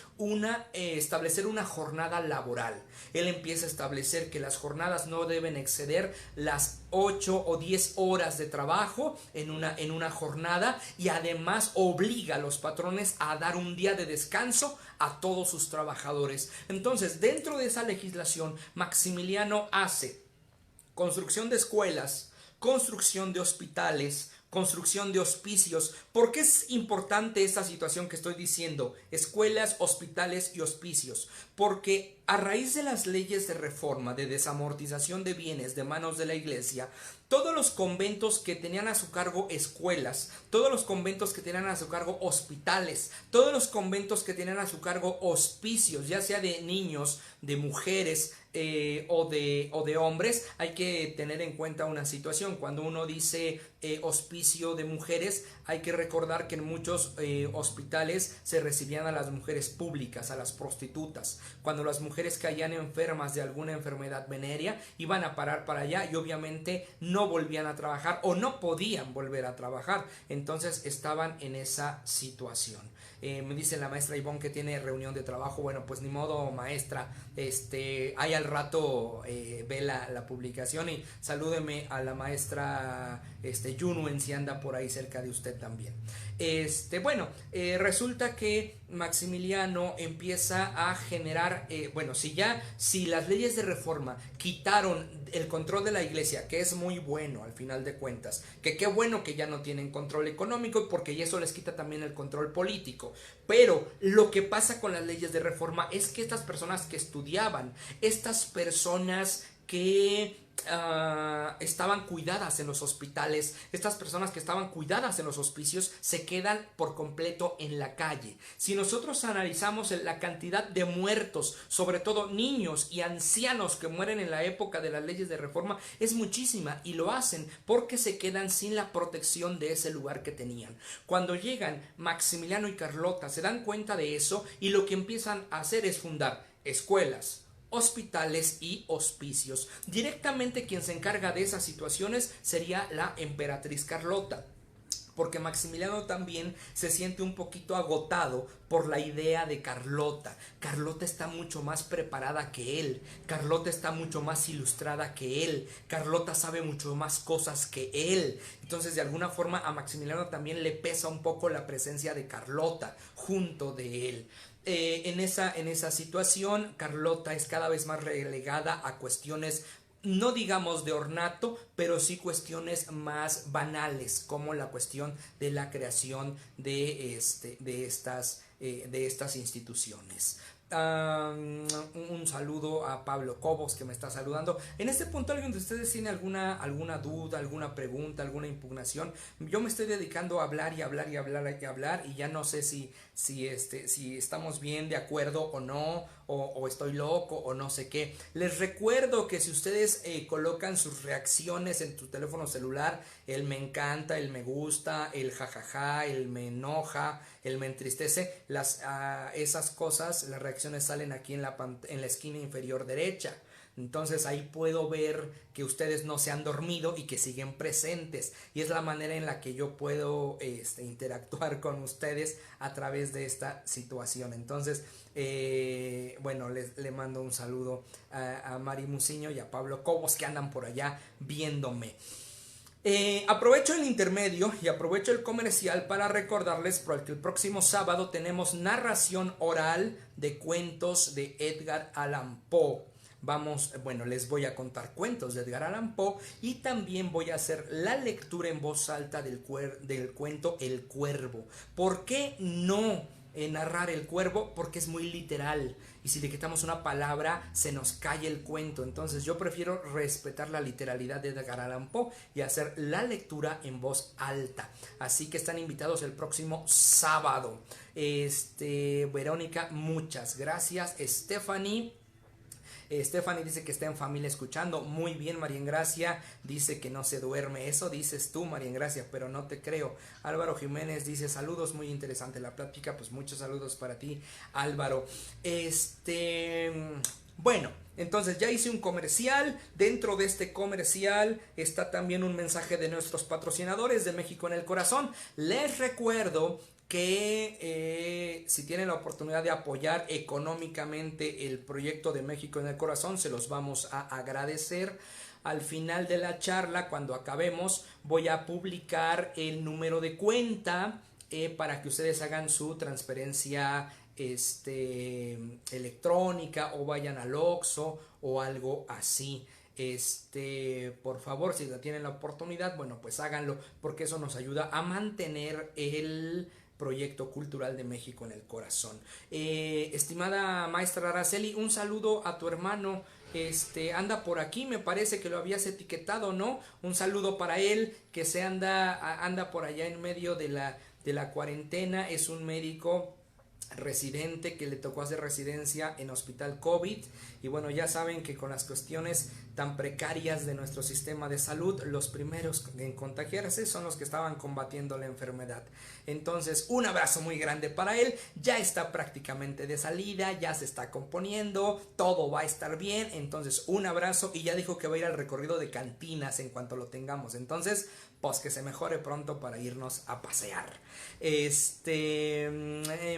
establecer una jornada laboral. Él empieza a establecer que las jornadas no deben exceder las 8 o 10 horas de trabajo en una jornada, y además obliga a los patrones a dar un día de descanso a todos sus trabajadores. Entonces, dentro de esa legislación, Maximiliano hace construcción de escuelas, construcción de hospitales, construcción de hospicios. ¿Por qué es importante esta situación que estoy diciendo? Escuelas, hospitales y hospicios. Porque a raíz de las leyes de reforma, de desamortización de bienes de manos de la iglesia, todos los conventos que tenían a su cargo escuelas, todos los conventos que tenían a su cargo hospitales, todos los conventos que tenían a su cargo hospicios, ya sea de niños, de mujeres, o de hombres, hay que tener en cuenta una situación. Cuando uno dice hospicio de mujeres, hay que recordar que en muchos hospitales se recibían a las mujeres públicas, a las prostitutas. Cuando las mujeres caían enfermas de alguna enfermedad venérea, iban a parar para allá y obviamente no volvían a trabajar o no podían volver a trabajar. Entonces estaban en esa situación. Me dice la maestra Ivonne que tiene reunión de trabajo. Bueno, pues ni modo, maestra. Ahí al rato ve la publicación, y salúdeme a la maestra Yunuen si anda por ahí cerca de usted también. Resulta que Maximiliano empieza a generar, si las leyes de reforma quitaron el control de la iglesia, que es muy bueno al final de cuentas, que qué bueno que ya no tienen control económico, porque eso les quita también el control político. Pero lo que pasa con las leyes de reforma es que estas personas que estudiaban, estas personas que estaban cuidadas en los hospitales, estas personas que estaban cuidadas en los hospicios, se quedan por completo en la calle. Si nosotros analizamos la cantidad de muertos, sobre todo niños y ancianos que mueren en la época de las leyes de reforma, es muchísima, y lo hacen porque se quedan sin la protección de ese lugar que tenían. Cuando llegan Maximiliano y Carlota, se dan cuenta de eso, y lo que empiezan a hacer es fundar escuelas, hospitales y hospicios. Directamente quien se encarga de esas situaciones sería la emperatriz Carlota, porque Maximiliano también se siente un poquito agotado por la idea de Carlota. Carlota está mucho más preparada que él, Carlota está mucho más ilustrada que él, Carlota sabe mucho más cosas que él. Entonces, de alguna forma, a Maximiliano también le pesa un poco la presencia de Carlota junto de él. En esa situación, Carlota es cada vez más relegada a cuestiones, no digamos de ornato, pero sí cuestiones más banales, como la cuestión de la creación de estas instituciones. Un saludo a Pablo Cobos, que me está saludando. En este punto, ¿alguien de ustedes tiene alguna duda, alguna pregunta, alguna impugnación? Yo me estoy dedicando a hablar y hablar y hablar y hablar, y ya no sé si estamos bien de acuerdo o no, o estoy loco o no sé qué. Les recuerdo que si ustedes colocan sus reacciones en tu teléfono celular, el me encanta, el me gusta, el jajaja, el me enoja, el me entristece, esas cosas, las reacciones salen aquí en la esquina inferior derecha. Entonces ahí puedo ver que ustedes no se han dormido y que siguen presentes, y es la manera en la que yo puedo interactuar con ustedes a través de esta situación. Entonces le mando un saludo a Mari Muciño y a Pablo Cobos, que andan por allá viéndome. Aprovecho el intermedio y aprovecho el comercial para recordarles que el próximo sábado tenemos narración oral de cuentos de Edgar Allan Poe. Les voy a contar cuentos de Edgar Allan Poe, y también voy a hacer la lectura en voz alta del cuento El Cuervo. ¿Por qué no narrar El Cuervo? Porque es muy literal, y si le quitamos una palabra se nos cae el cuento. Entonces yo prefiero respetar la literalidad de Edgar Allan Poe y hacer la lectura en voz alta. Así que están invitados el próximo sábado. Verónica, muchas gracias. Stephanie, Stephanie dice que está en familia escuchando. Muy bien, María Ingracia dice que no se duerme. Eso dices tú, María Ingracia, pero no te creo. Álvaro Jiménez dice saludos, muy interesante la plática. Pues muchos saludos para ti, Álvaro. Bueno, entonces ya hice un comercial. Dentro de este comercial está también un mensaje de nuestros patrocinadores de México en el Corazón. Les recuerdo que si tienen la oportunidad de apoyar económicamente el proyecto de México en el Corazón, se los vamos a agradecer. Al final de la charla, cuando acabemos, voy a publicar el número de cuenta para que ustedes hagan su transferencia electrónica o vayan al Oxxo o algo así. Por favor, si tienen la oportunidad, bueno, pues háganlo, porque eso nos ayuda a mantener el proyecto cultural de México en el Corazón. Estimada maestra Araceli, un saludo a tu hermano. Anda por aquí, me parece que lo habías etiquetado, ¿no? Un saludo para él, que anda por allá en medio de la cuarentena. Es un médico residente que le tocó hacer residencia en hospital COVID, y bueno, ya saben que con las cuestiones tan precarias de nuestro sistema de salud, los primeros en contagiarse son los que estaban combatiendo la enfermedad. Entonces, un abrazo muy grande para él. Ya está prácticamente de salida, ya se está componiendo, todo va a estar bien. Entonces, un abrazo, y ya dijo que va a ir al recorrido de cantinas en cuanto lo tengamos. Entonces, pues que se mejore pronto para irnos a pasear.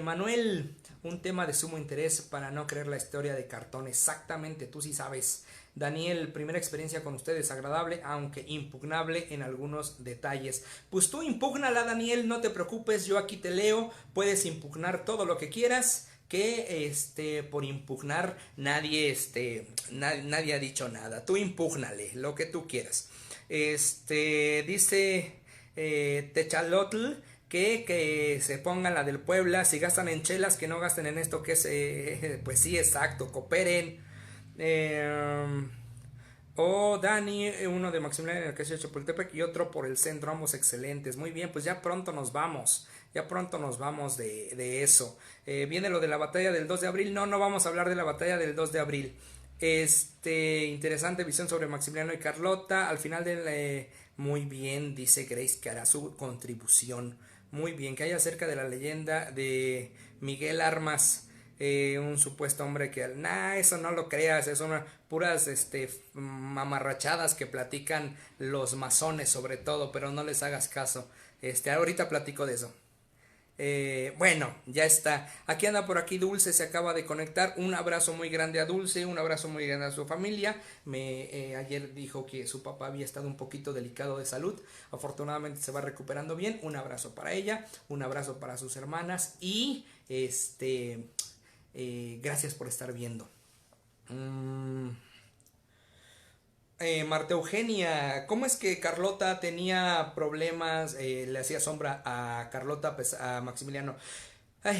Manuel, un tema de sumo interés para no creer la historia de cartón. Exactamente, tú sí sabes. Daniel, primera experiencia con ustedes, agradable, aunque impugnable en algunos detalles. Pues tú impúgnala, Daniel, no te preocupes, yo aquí te leo, puedes impugnar todo lo que quieras, que por impugnar nadie ha dicho nada. Tú impúgnale lo que tú quieras. Dice Techalotl que se pongan la del Puebla. Si gastan en chelas, que no gasten en esto, que es pues sí, exacto, cooperen. Dani, uno de Maximiliano en el Castillo de Chapultepec y otro por el centro, ambos excelentes. Muy bien, pues ya pronto nos vamos. Ya pronto nos vamos de eso. Viene lo de la batalla del 2 de abril. No vamos a hablar de la batalla del 2 de abril. Interesante visión sobre Maximiliano y Carlota. Al final muy bien, dice Grace, que hará su contribución. Muy bien, que hay acerca de la leyenda de Miguel Armas, un supuesto hombre que... eso no lo creas, son puras mamarrachadas que platican los masones sobre todo, pero no les hagas caso. Ahorita platico de eso. Bueno, ya está. Aquí anda por aquí Dulce, se acaba de conectar. Un abrazo muy grande a Dulce, un abrazo muy grande a su familia. Ayer dijo que su papá había estado un poquito delicado de salud. Afortunadamente se va recuperando bien. Un abrazo para ella, un abrazo para sus hermanas y gracias por estar viendo. Marta Eugenia, ¿cómo es que Carlota tenía problemas, le hacía sombra a Carlota, pues a Maximiliano?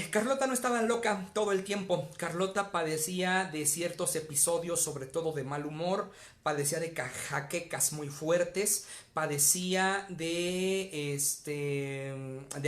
Carlota no estaba loca todo el tiempo. Carlota padecía de ciertos episodios, sobre todo de mal humor, padecía de jaquecas muy fuertes, padecía de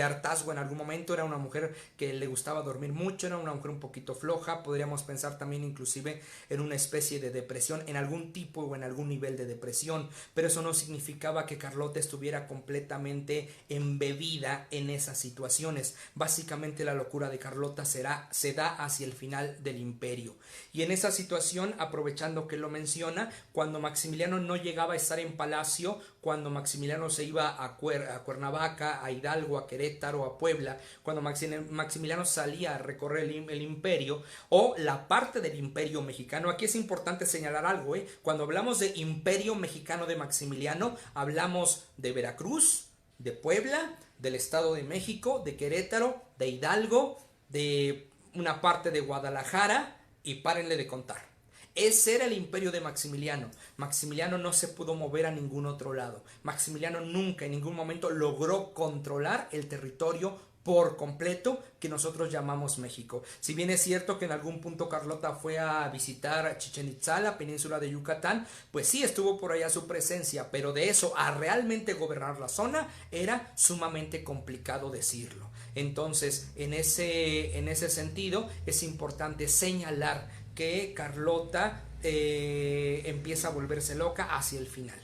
hartazgo en algún momento. Era una mujer que le gustaba dormir mucho, era una mujer un poquito floja. Podríamos pensar también inclusive en una especie de depresión, en algún tipo o en algún nivel de depresión, pero eso no significaba que Carlota estuviera completamente embebida en esas situaciones. Básicamente la locura de Carlota se da hacia el final del imperio, y en esa situación, aprovechando que lo menciona, cuando Maximiliano no llegaba a estar en Palacio, cuando Maximiliano se iba a Cuernavaca, a Hidalgo, a Querétaro, a Puebla, cuando Maximiliano salía a recorrer el imperio o la parte del imperio mexicano. Aquí es importante señalar algo, cuando hablamos de imperio mexicano de Maximiliano, hablamos de Veracruz, de Puebla, del Estado de México, de Querétaro, de Hidalgo, de una parte de Guadalajara, y párenle de contar. Ese era el imperio de Maximiliano. Maximiliano no se pudo mover a ningún otro lado. Maximiliano nunca en ningún momento logró controlar el territorio por completo que nosotros llamamos México. Si bien es cierto que en algún punto Carlota fue a visitar Chichén Itzá, la península de Yucatán, pues sí estuvo por allá su presencia, pero de eso a realmente gobernar la zona era sumamente complicado decirlo. Entonces, en ese sentido es importante señalar que Carlota empieza a volverse loca hacia el final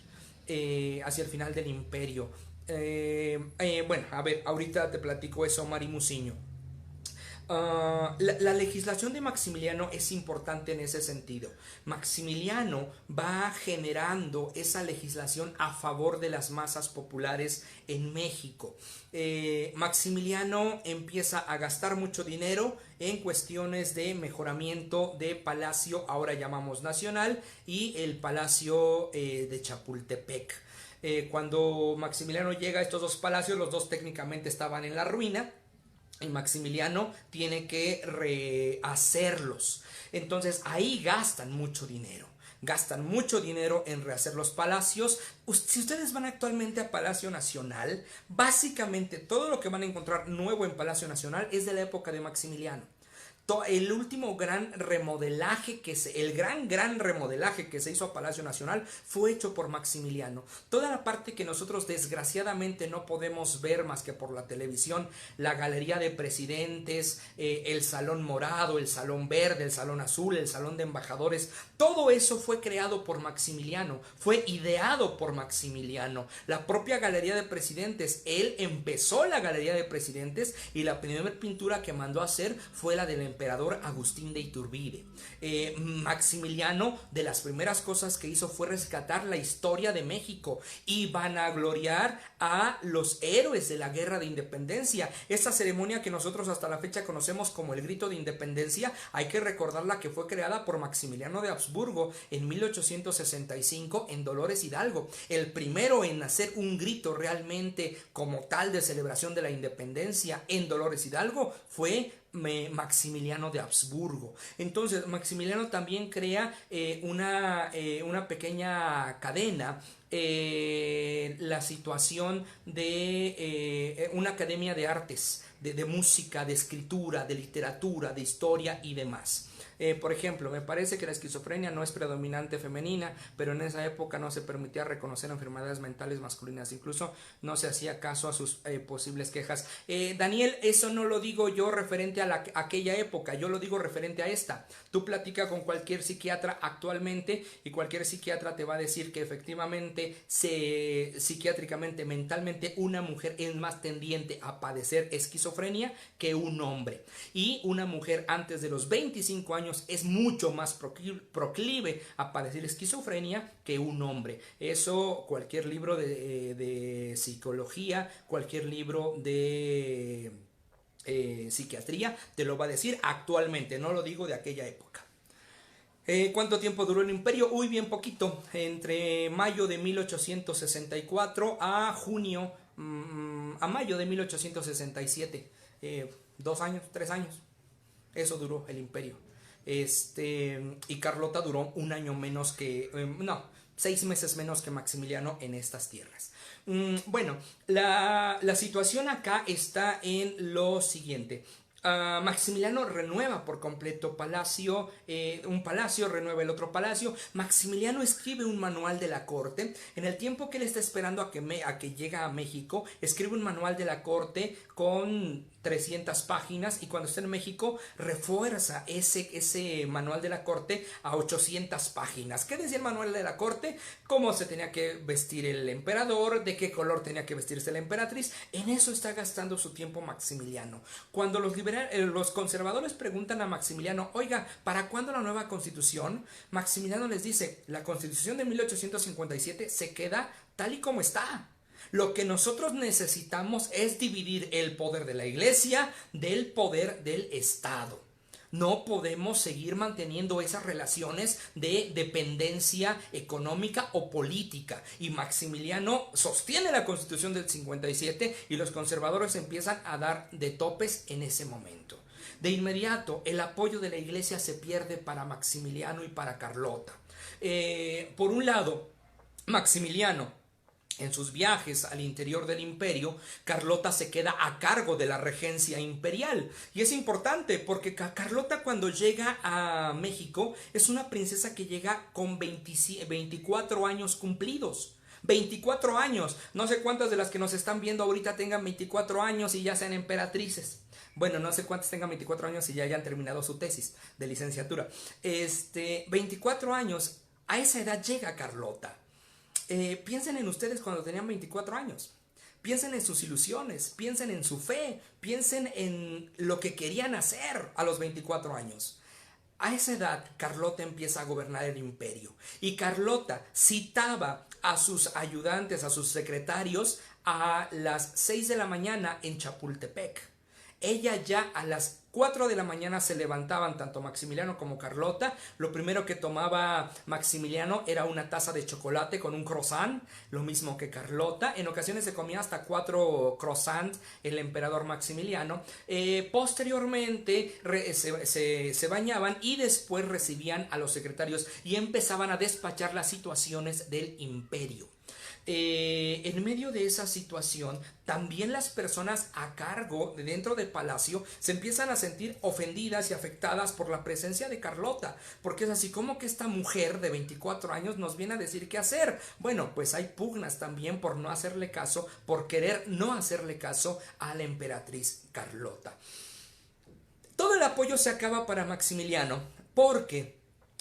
del imperio. Bueno, a ver, ahorita te platico eso, Mari Muciño. La legislación de Maximiliano es importante en ese sentido. Maximiliano va generando esa legislación a favor de las masas populares en México. Maximiliano empieza a gastar mucho dinero en cuestiones de mejoramiento de Palacio, ahora llamamos Nacional, y el Palacio de Chapultepec. Cuando Maximiliano llega a estos dos palacios, los dos técnicamente estaban en la ruina, y Maximiliano tiene que rehacerlos. Entonces ahí gastan mucho dinero. Gastan mucho dinero en rehacer los palacios. Si ustedes van actualmente a Palacio Nacional, básicamente todo lo que van a encontrar nuevo en Palacio Nacional es de la época de Maximiliano. El último gran remodelaje el gran remodelaje que se hizo a Palacio Nacional fue hecho por Maximiliano. Toda la parte que nosotros desgraciadamente no podemos ver más que por la televisión, la galería de presidentes, el salón morado, el salón verde, el salón azul, el salón de embajadores, todo eso fue creado por Maximiliano, fue ideado por Maximiliano. La propia galería de presidentes, él empezó la galería de presidentes y la primera pintura que mandó a hacer fue la del emperador Agustín de Iturbide. Maximiliano, de las primeras cosas que hizo fue rescatar la historia de México y vanagloriar a los héroes de la guerra de independencia. Esta ceremonia que nosotros hasta la fecha conocemos como el grito de independencia, hay que recordarla que fue creada por Maximiliano de Habsburgo en 1865 en Dolores Hidalgo. El primero en hacer un grito realmente como tal de celebración de la independencia en Dolores Hidalgo fue Maximiliano de Habsburgo. Entonces Maximiliano también crea una pequeña cadena, la situación de una academia de artes, de música, de escritura, de literatura, de historia y demás. Por ejemplo, me parece que la esquizofrenia no es predominante femenina, pero en esa época no se permitía reconocer enfermedades mentales masculinas, incluso no se hacía caso a sus posibles quejas. Daniel, eso no lo digo yo referente a aquella época, yo lo digo referente a esta. Tú platica con cualquier psiquiatra actualmente y cualquier psiquiatra te va a decir que efectivamente, psiquiátricamente, mentalmente, una mujer es más tendiente a padecer esquizofrenia que un hombre. Y una mujer antes de los 25 años es mucho más proclive a padecer esquizofrenia que un hombre. Eso cualquier libro de psicología, cualquier libro de psiquiatría te lo va a decir actualmente, no lo digo de aquella época. ¿Cuánto tiempo duró el imperio? Uy, bien poquito, entre mayo de 1864 a mayo de 1867, 2 años, 3 años, eso duró el imperio. Y Carlota duró 1 año menos que, 6 meses menos que Maximiliano en estas tierras. Bueno, la situación acá está en lo siguiente. Maximiliano renueva por completo un palacio, renueva el otro palacio. Maximiliano escribe un manual de la corte. En el tiempo que él está esperando a que llega a México, escribe un manual de la corte con 300 páginas y cuando está en México refuerza ese manual de la corte a 800 páginas. ¿Qué decía el manual de la corte? Cómo se tenía que vestir el emperador, de qué color tenía que vestirse la emperatriz. En eso está gastando su tiempo Maximiliano. Cuando los conservadores preguntan a Maximiliano, oiga, ¿para cuándo la nueva constitución? Maximiliano les dice, la constitución de 1857 se queda tal y como está. Lo que nosotros necesitamos es dividir el poder de la iglesia del poder del Estado. No podemos seguir manteniendo esas relaciones de dependencia económica o política. Y Maximiliano sostiene la Constitución del 57 y los conservadores empiezan a dar de topes en ese momento. De inmediato, el apoyo de la iglesia se pierde para Maximiliano y para Carlota. Por un lado, Maximiliano, en sus viajes al interior del imperio, Carlota se queda a cargo de la regencia imperial. Y es importante porque Carlota cuando llega a México es una princesa que llega con 24 años cumplidos. 24 años. No sé cuántas de las que nos están viendo ahorita tengan 24 años y ya sean emperatrices. Bueno, no sé cuántos tengan 24 años y ya hayan terminado su tesis de licenciatura. 24 años, a esa edad llega Carlota. Piensen en ustedes cuando tenían 24 años. Piensen en sus ilusiones, piensen en su fe, piensen en lo que querían hacer a los 24 años. A esa edad, Carlota empieza a gobernar el imperio. Y Carlota citaba a sus ayudantes, a sus secretarios, a las 6 de la mañana en Chapultepec. Ella ya a las 4 de la mañana se levantaban tanto Maximiliano como Carlota. Lo primero que tomaba Maximiliano era una taza de chocolate con un croissant, lo mismo que Carlota. En ocasiones se comía hasta 4 croissants el emperador Maximiliano. Posteriormente se bañaban y después recibían a los secretarios y empezaban a despachar las situaciones del imperio. En medio de esa situación, también las personas a cargo de dentro del palacio se empiezan a sentir ofendidas y afectadas por la presencia de Carlota, porque es así como que esta mujer de 24 años nos viene a decir qué hacer. Bueno, pues hay pugnas también por no hacerle caso, por querer no hacerle caso a la emperatriz Carlota. Todo el apoyo se acaba para Maximiliano porque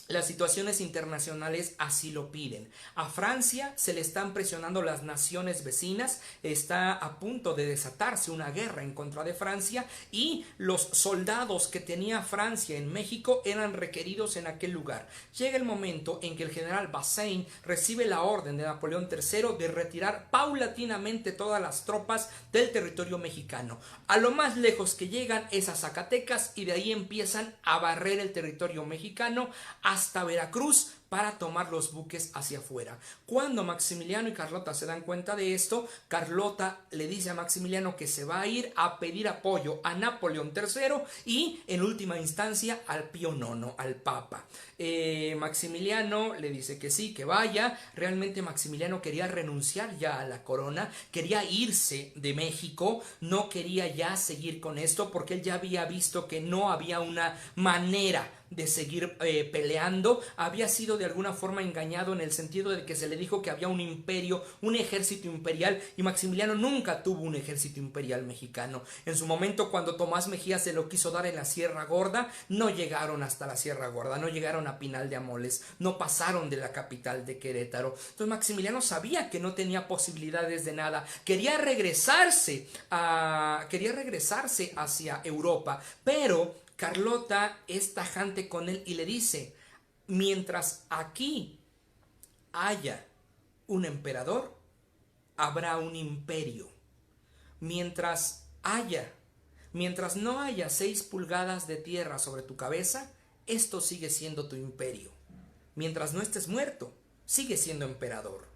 las situaciones internacionales así lo piden. A Francia se le están presionando las naciones vecinas, está a punto de desatarse una guerra en contra de Francia y los soldados que tenía Francia en México eran requeridos en aquel lugar. Llega el momento en que el general Bazaine recibe la orden de Napoleón III de retirar paulatinamente todas las tropas del territorio mexicano. A lo más lejos que llegan es a Zacatecas y de ahí empiezan a barrer el territorio mexicano hasta Veracruz para tomar los buques hacia afuera. Cuando Maximiliano y Carlota se dan cuenta de esto, Carlota le dice a Maximiliano que se va a ir a pedir apoyo a Napoleón III y en última instancia al Pío IX, al Papa. Maximiliano le dice que sí, que vaya. Realmente Maximiliano quería renunciar ya a la corona, quería irse de México, no quería ya seguir con esto porque él ya había visto que no había una manera de seguir peleando. Había sido de alguna forma engañado en el sentido de que se le dijo que había un imperio, un ejército imperial, y Maximiliano nunca tuvo un ejército imperial mexicano. En su momento, cuando Tomás Mejía se lo quiso dar en la Sierra Gorda, no llegaron hasta la Sierra Gorda, no llegaron a Pinal de Amoles, no pasaron de la capital de Querétaro. Entonces Maximiliano sabía que no tenía posibilidades de nada, quería regresarse hacia Europa, pero Carlota es tajante con él y le dice: mientras aquí haya un emperador, habrá un imperio. Mientras no haya 6 pulgadas de tierra sobre tu cabeza, esto sigue siendo tu imperio. Mientras no estés muerto, sigue siendo emperador.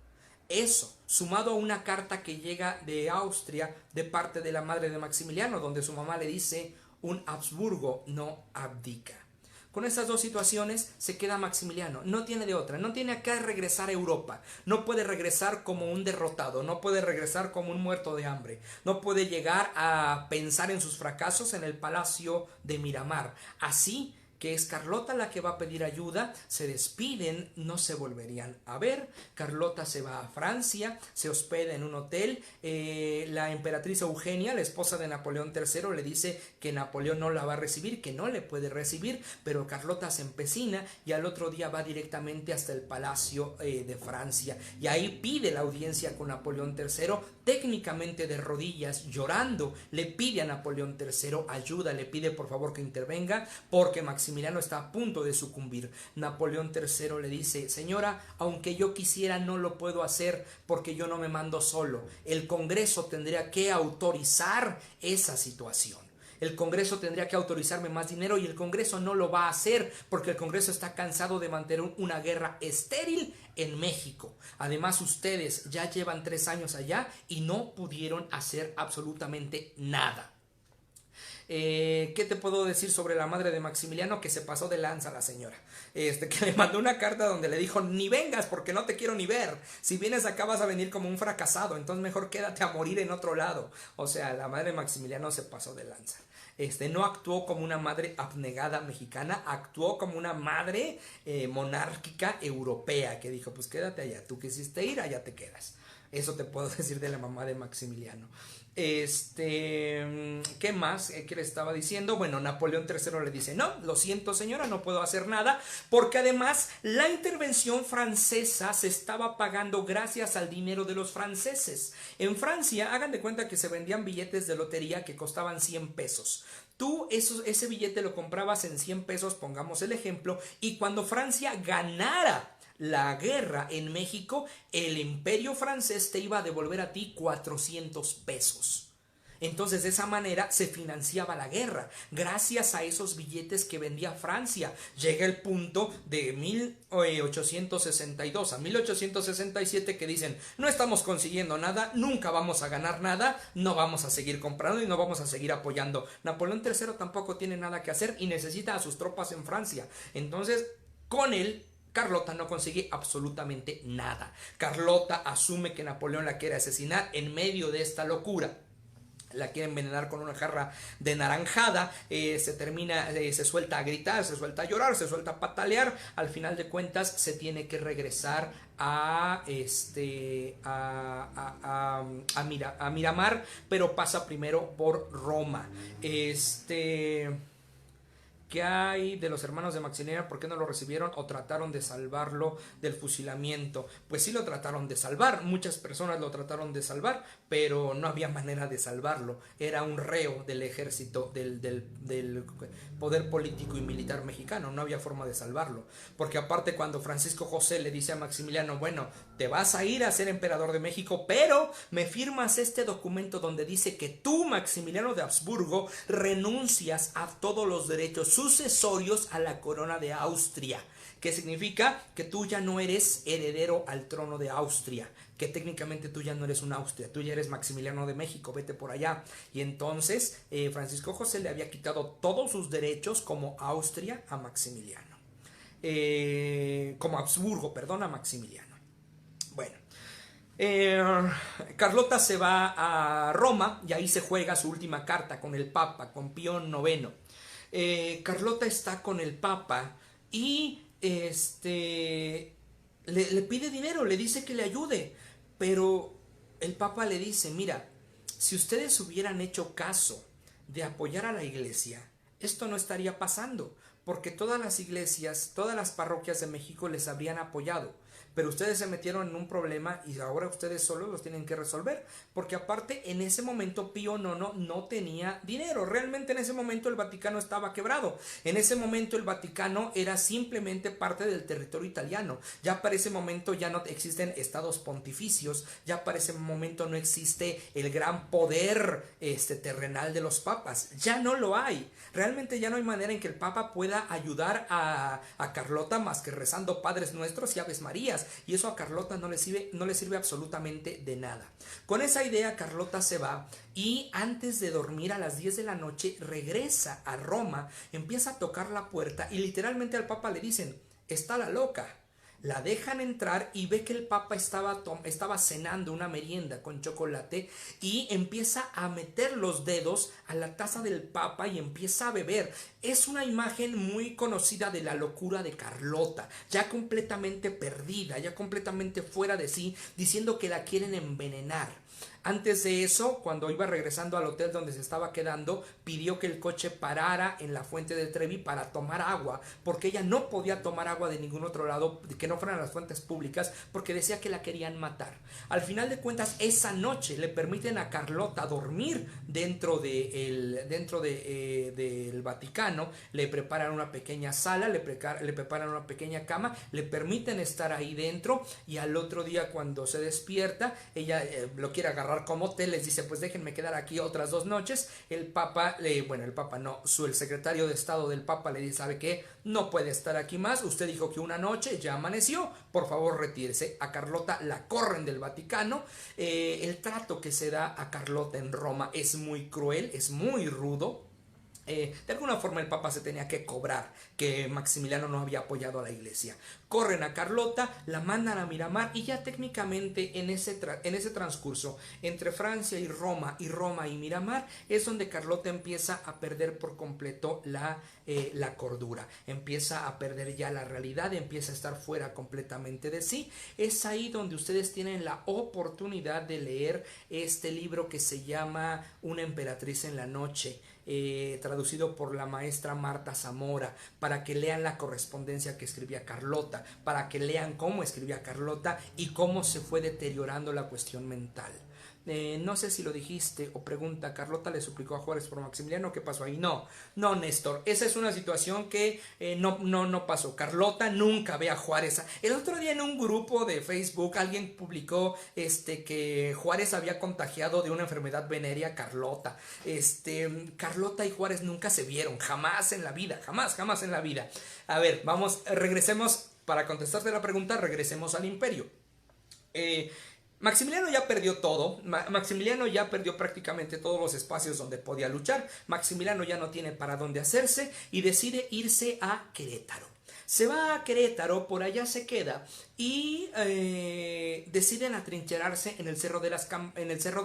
Eso, sumado a una carta que llega de Austria de parte de la madre de Maximiliano, donde su mamá le dice: un Habsburgo no abdica. Con estas dos situaciones se queda Maximiliano, no tiene de otra, no tiene que regresar a Europa, no puede regresar como un derrotado, no puede regresar como un muerto de hambre, no puede llegar a pensar en sus fracasos en el palacio de Miramar. Así que es Carlota la que va a pedir ayuda, se despiden, no se volverían a ver. Carlota se va a Francia, se hospeda en un hotel. La emperatriz Eugenia, la esposa de Napoleón III, le dice que Napoleón no la va a recibir, que no le puede recibir, pero Carlota se empecina y al otro día va directamente hasta el palacio de Francia y ahí pide la audiencia con Napoleón III, técnicamente de rodillas, llorando, le pide a Napoleón III ayuda, le pide por favor que intervenga porque Maximiliano está a punto de sucumbir. Napoleón III le dice: señora, aunque yo quisiera no lo puedo hacer porque yo no me mando solo. El Congreso tendría que autorizar esa situación. El Congreso tendría que autorizarme más dinero y el Congreso no lo va a hacer porque el Congreso está cansado de mantener una guerra estéril en México. Además, ustedes ya llevan 3 años allá y no pudieron hacer absolutamente nada. ¿Qué te puedo decir sobre la madre de Maximiliano? Que se pasó de lanza la señora, que le mandó una carta donde le dijo: ni vengas porque no te quiero ni ver, si vienes acá vas a venir como un fracasado, entonces mejor quédate a morir en otro lado. O sea, la madre de Maximiliano se pasó de lanza. No actuó como una madre abnegada mexicana, actuó como una madre monárquica europea que dijo: pues quédate allá, tú quisiste ir, allá te quedas. Eso te puedo decir de la mamá de Maximiliano. ¿Qué más? ¿Qué le estaba diciendo? Bueno, Napoleón III le dice, no, lo siento señora, no puedo hacer nada, porque además la intervención francesa se estaba pagando gracias al dinero de los franceses. En Francia, hagan de cuenta que se vendían billetes de lotería que costaban 100 pesos. Tú ese billete lo comprabas en 100 pesos, pongamos el ejemplo, y cuando Francia ganara la guerra en México, el imperio francés te iba a devolver a ti 400 pesos. Entonces de esa manera se financiaba la guerra, gracias a esos billetes que vendía Francia. Llega el punto de 1862 a 1867 que dicen, no estamos consiguiendo nada, nunca vamos a ganar nada, no vamos a seguir comprando y no vamos a seguir apoyando. Napoleón III tampoco tiene nada que hacer y necesita a sus tropas en Francia. Entonces, con él Carlota no consigue absolutamente nada. Carlota asume que Napoleón la quiere asesinar en medio de esta locura. La quiere envenenar con una jarra de naranjada, se suelta a gritar, se suelta a llorar, se suelta a patalear. Al final de cuentas se tiene que regresar a Miramar, pero pasa primero por Roma. ¿Qué hay de los hermanos de Maximiliano? ¿Por qué no lo recibieron o trataron de salvarlo del fusilamiento? Pues sí lo trataron de salvar, muchas personas lo trataron de salvar, pero no había manera de salvarlo. Era un reo del ejército, del poder político y militar mexicano, no había forma de salvarlo. Porque aparte cuando Francisco José le dice a Maximiliano, bueno, te vas a ir a ser emperador de México, pero me firmas este documento donde dice que tú, Maximiliano de Habsburgo, renuncias a todos los derechos sucesorios a la corona de Austria, que significa que tú ya no eres heredero al trono de Austria, que técnicamente tú ya no eres un Austria, tú ya eres Maximiliano de México, vete por allá. Y entonces Francisco José le había quitado todos sus derechos como Austria a Maximiliano, como Habsburgo, perdón, a Maximiliano. Bueno, Carlota se va a Roma y ahí se juega su última carta con el Papa, con Pío IX. Carlota está con el Papa y le pide dinero, le dice que le ayude, pero el Papa le dice, mira, si ustedes hubieran hecho caso de apoyar a la iglesia, esto no estaría pasando, porque todas las iglesias, todas las parroquias de México les habrían apoyado. Pero ustedes se metieron en un problema y ahora ustedes solos los tienen que resolver. Porque aparte, en ese momento Pío IX no tenía dinero. Realmente en ese momento el Vaticano estaba quebrado. En ese momento el Vaticano era simplemente parte del territorio italiano. Ya para ese momento ya no existen estados pontificios. Ya para ese momento no existe el gran poder terrenal de los papas. Ya no lo hay. Realmente ya no hay manera en que el Papa pueda ayudar a Carlota más que rezando Padres Nuestros y Aves Marías. Y eso a Carlota no le sirve absolutamente de nada. Con esa idea Carlota se va y antes de dormir a las 10 de la noche regresa a Roma, empieza a tocar la puerta y literalmente al Papa le dicen, está la loca. La dejan entrar y ve que el Papa estaba cenando una merienda con chocolate y empieza a meter los dedos a la taza del Papa y empieza a beber. Es una imagen muy conocida de la locura de Carlota, ya completamente perdida, ya completamente fuera de sí, diciendo que la quieren envenenar. Antes de eso, cuando iba regresando al hotel donde se estaba quedando, pidió que el coche parara en la fuente del Trevi para tomar agua, porque ella no podía tomar agua de ningún otro lado que no fueran las fuentes públicas, porque decía que la querían matar. Al final de cuentas, esa noche le permiten a Carlota dormir dentro del Vaticano, le preparan una pequeña sala, le preparan una pequeña cama, le permiten estar ahí dentro y al otro día cuando se despierta, ella lo quiere agarrar como hotel, les dice pues déjenme quedar aquí otras 2 noches. El secretario de Estado del Papa le dice, ¿sabe qué? No puede estar aquí más, usted dijo que una noche, ya amaneció, por favor retírese. A Carlota la corren del Vaticano. El trato que se da a Carlota en Roma es muy cruel, es muy rudo. De alguna forma el Papa se tenía que cobrar que Maximiliano no había apoyado a la iglesia. Corren a Carlota, la mandan a Miramar y ya técnicamente en ese transcurso entre Francia y Roma y Miramar es donde Carlota empieza a perder por completo la cordura, empieza a perder ya la realidad, empieza a estar fuera completamente de sí. Es ahí donde ustedes tienen la oportunidad de leer este libro que se llama Una emperatriz en la noche, traducido por la maestra Marta Zamora, para que lean la correspondencia que escribía Carlota, para que lean cómo escribía Carlota y cómo se fue deteriorando la cuestión mental. No sé si lo dijiste o pregunta, Carlota le suplicó a Juárez por Maximiliano, ¿qué pasó ahí? No, Néstor, esa es una situación que no pasó. Carlota nunca ve a Juárez. El otro día en un grupo de Facebook alguien publicó que Juárez había contagiado de una enfermedad venérea a Carlota. Carlota y Juárez nunca se vieron, jamás en la vida, jamás en la vida. A ver, regresemos, para contestarte la pregunta, regresemos al imperio. Maximiliano ya perdió todo, Maximiliano ya perdió prácticamente todos los espacios donde podía luchar, Maximiliano ya no tiene para dónde hacerse y decide irse a Querétaro. Se va a Querétaro, por allá se queda y deciden atrincherarse en el Cerro de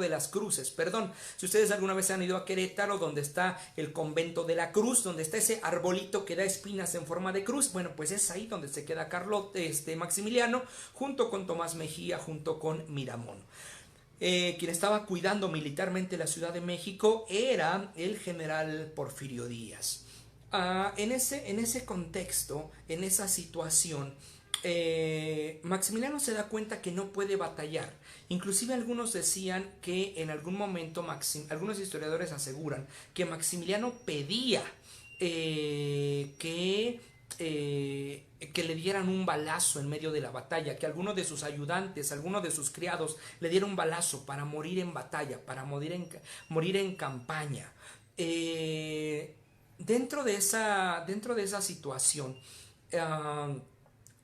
las Cruces. Perdón, si ustedes alguna vez han ido a Querétaro, donde está el convento de la Cruz, donde está ese arbolito que da espinas en forma de cruz, bueno, pues es ahí donde se queda Maximiliano, junto con Tomás Mejía, junto con Miramón. Quien estaba cuidando militarmente la Ciudad de México era el general Porfirio Díaz. En ese contexto, en esa situación, Maximiliano se da cuenta que no puede batallar. Inclusive algunos decían que en algún momento, algunos historiadores aseguran que Maximiliano pedía que le dieran un balazo en medio de la batalla, que alguno de sus ayudantes, alguno de sus criados le diera un balazo para morir en batalla, para morir en campaña. Dentro de esa situación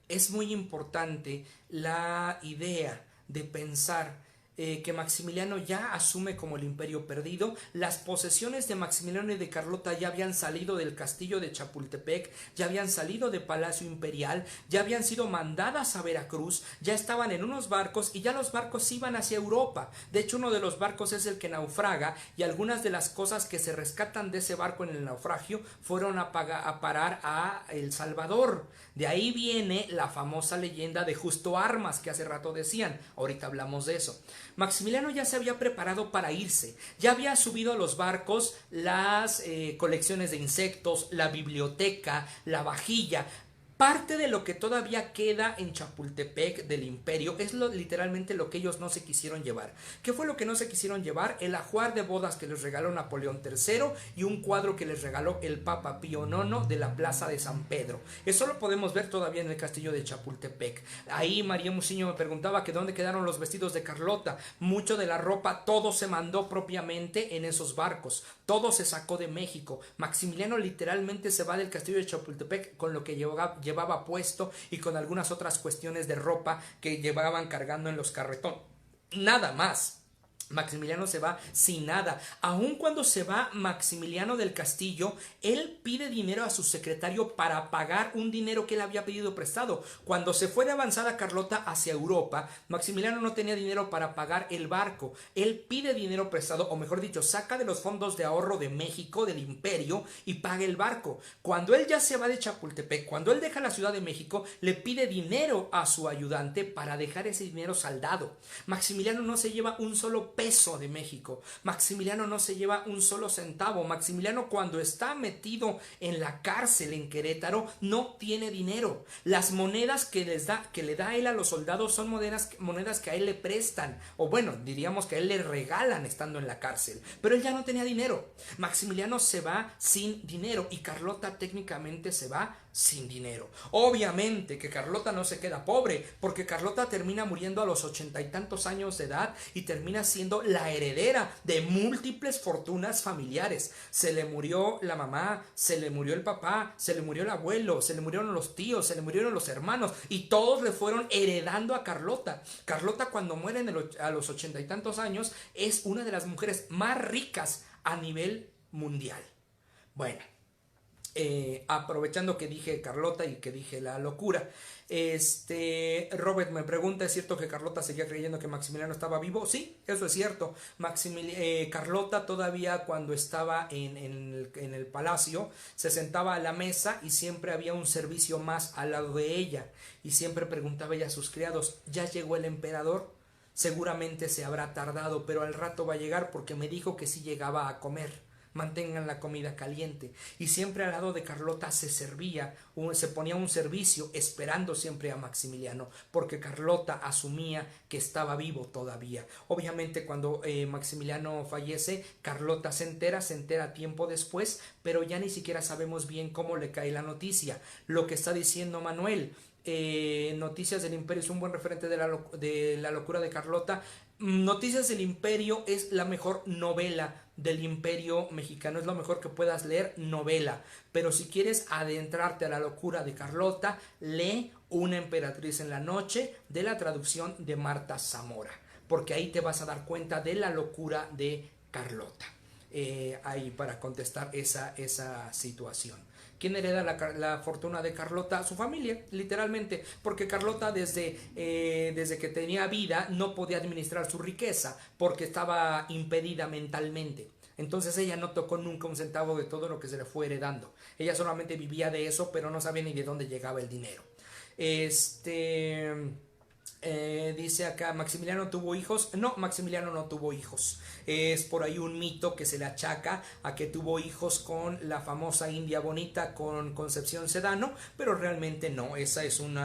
es muy importante la idea de pensar que Maximiliano ya asume como el imperio perdido. Las posesiones de Maximiliano y de Carlota ya habían salido del castillo de Chapultepec, ya habían salido de Palacio Imperial, ya habían sido mandadas a Veracruz, ya estaban en unos barcos y ya los barcos iban hacia Europa. De hecho, uno de los barcos es el que naufraga y algunas de las cosas que se rescatan de ese barco en el naufragio fueron a parar a El Salvador. De ahí viene la famosa leyenda de Justo Armas que hace rato decían. Ahorita hablamos de eso. Maximiliano ya se había preparado para irse, ya había subido a los barcos las colecciones de insectos, la biblioteca, la vajilla. Parte de lo que todavía queda en Chapultepec del imperio es literalmente lo que ellos no se quisieron llevar. ¿Qué fue lo que no se quisieron llevar? El ajuar de bodas que les regaló Napoleón III y un cuadro que les regaló el Papa Pío IX de la Plaza de San Pedro. Eso lo podemos ver todavía en el castillo de Chapultepec. Ahí María Muciño me preguntaba que dónde quedaron los vestidos de Carlota. Mucho de la ropa, todo se mandó propiamente en esos barcos. Todo se sacó de México. Maximiliano literalmente se va del castillo de Chapultepec con lo que llevaba puesto y con algunas otras cuestiones de ropa que llevaban cargando en los carretones. Nada más. Maximiliano se va sin nada. Aun cuando se va Maximiliano del Castillo, él pide dinero a su secretario para pagar un dinero que él había pedido prestado. Cuando se fue de avanzada Carlota hacia Europa, Maximiliano no tenía dinero para pagar el barco. Él pide dinero prestado, o mejor dicho, saca de los fondos de ahorro de México, del imperio, y paga el barco. Cuando él ya se va de Chapultepec, cuando él deja la Ciudad de México, le pide dinero a su ayudante para dejar ese dinero saldado. Maximiliano no se lleva un solo peso de México. Maximiliano no se lleva un solo centavo. Maximiliano, cuando está metido en la cárcel en Querétaro, no tiene dinero. Las monedas que le da él a los soldados son monedas que a él le prestan, o bueno, diríamos que a él le regalan estando en la cárcel, pero él ya no tenía dinero. Maximiliano se va sin dinero y Carlota técnicamente se va sin dinero. Obviamente que Carlota no se queda pobre, porque Carlota termina muriendo a los 80 y tantos años de edad y termina siendo la heredera de múltiples fortunas familiares. Se le murió la mamá, se le murió el papá, se le murió el abuelo, se le murieron los tíos, se le murieron los hermanos y todos le fueron heredando a Carlota. Carlota, cuando muere a los 80 y tantos años, es una de las mujeres más ricas a nivel mundial. Bueno, aprovechando que dije Carlota y que dije la locura, Robert me pregunta, ¿es cierto que Carlota seguía creyendo que Maximiliano estaba vivo? Sí, eso es cierto. Carlota todavía cuando estaba en el palacio se sentaba a la mesa y siempre había un servicio más al lado de ella y siempre preguntaba ella a sus criados, ¿ya llegó el emperador? Seguramente se habrá tardado, pero al rato va a llegar porque me dijo que sí llegaba a comer. Mantengan la comida caliente. Y siempre al lado de Carlota se ponía un servicio esperando siempre a Maximiliano, porque Carlota asumía que estaba vivo todavía. Obviamente cuando Maximiliano fallece, Carlota se entera tiempo después, pero ya ni siquiera sabemos bien cómo le cae la noticia. Lo que está diciendo Manuel, Noticias del Imperio es un buen referente de la locura de Carlota. Noticias del Imperio es la mejor novela del Imperio mexicano, es lo mejor que puedas leer, novela. Pero si quieres adentrarte a la locura de Carlota, lee Una emperatriz en la noche, de la traducción de Marta Zamora, porque ahí te vas a dar cuenta de la locura de Carlota. Ahí para contestar esa situación. ¿Quién hereda la fortuna de Carlota? Su familia, literalmente, porque Carlota desde que tenía vida no podía administrar su riqueza porque estaba impedida mentalmente. Entonces ella no tocó nunca un centavo de todo lo que se le fue heredando. Ella solamente vivía de eso, pero no sabía ni de dónde llegaba el dinero. Dice acá, ¿Maximiliano tuvo hijos? No, Maximiliano no tuvo hijos. Es por ahí un mito que se le achaca a que tuvo hijos con la famosa India Bonita, con Concepción Sedano, pero realmente no, esa es un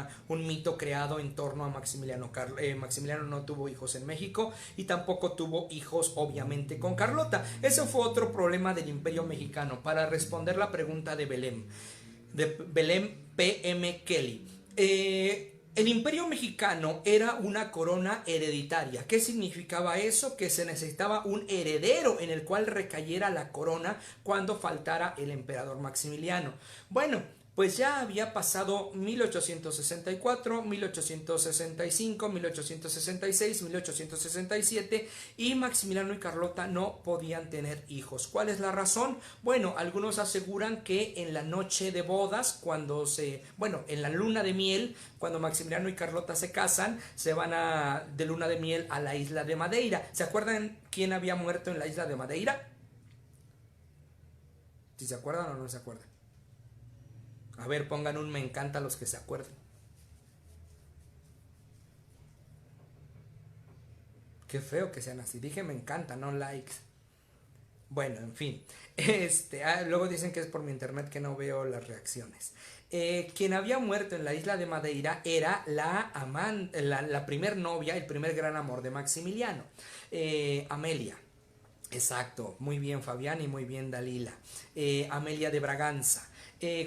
mito creado en torno a Maximiliano. Maximiliano no tuvo hijos en México y tampoco tuvo hijos obviamente con Carlota. Ese fue otro problema del Imperio Mexicano. Para responder la pregunta de Belém P.M. Kelly, el Imperio Mexicano era una corona hereditaria. ¿Qué significaba eso? Que se necesitaba un heredero en el cual recayera la corona cuando faltara el emperador Maximiliano. Bueno, pues ya había pasado 1864, 1865, 1866, 1867 y Maximiliano y Carlota no podían tener hijos. ¿Cuál es la razón? Bueno, algunos aseguran que en la noche de bodas, en la luna de miel, cuando Maximiliano y Carlota se casan, se van de luna de miel a la isla de Madeira. ¿Se acuerdan quién había muerto en la isla de Madeira? ¿Si se acuerdan o no se acuerdan? A ver, pongan un me encanta a los que se acuerden. Qué feo que sean así. Dije me encanta, no likes. Bueno, en fin. Luego dicen que es por mi internet que no veo las reacciones. Quien había muerto en la isla de Madeira era la primer novia, el primer gran amor de Maximiliano. Amelia. Exacto. Muy bien, Fabián, y muy bien, Dalila. Amelia de Braganza.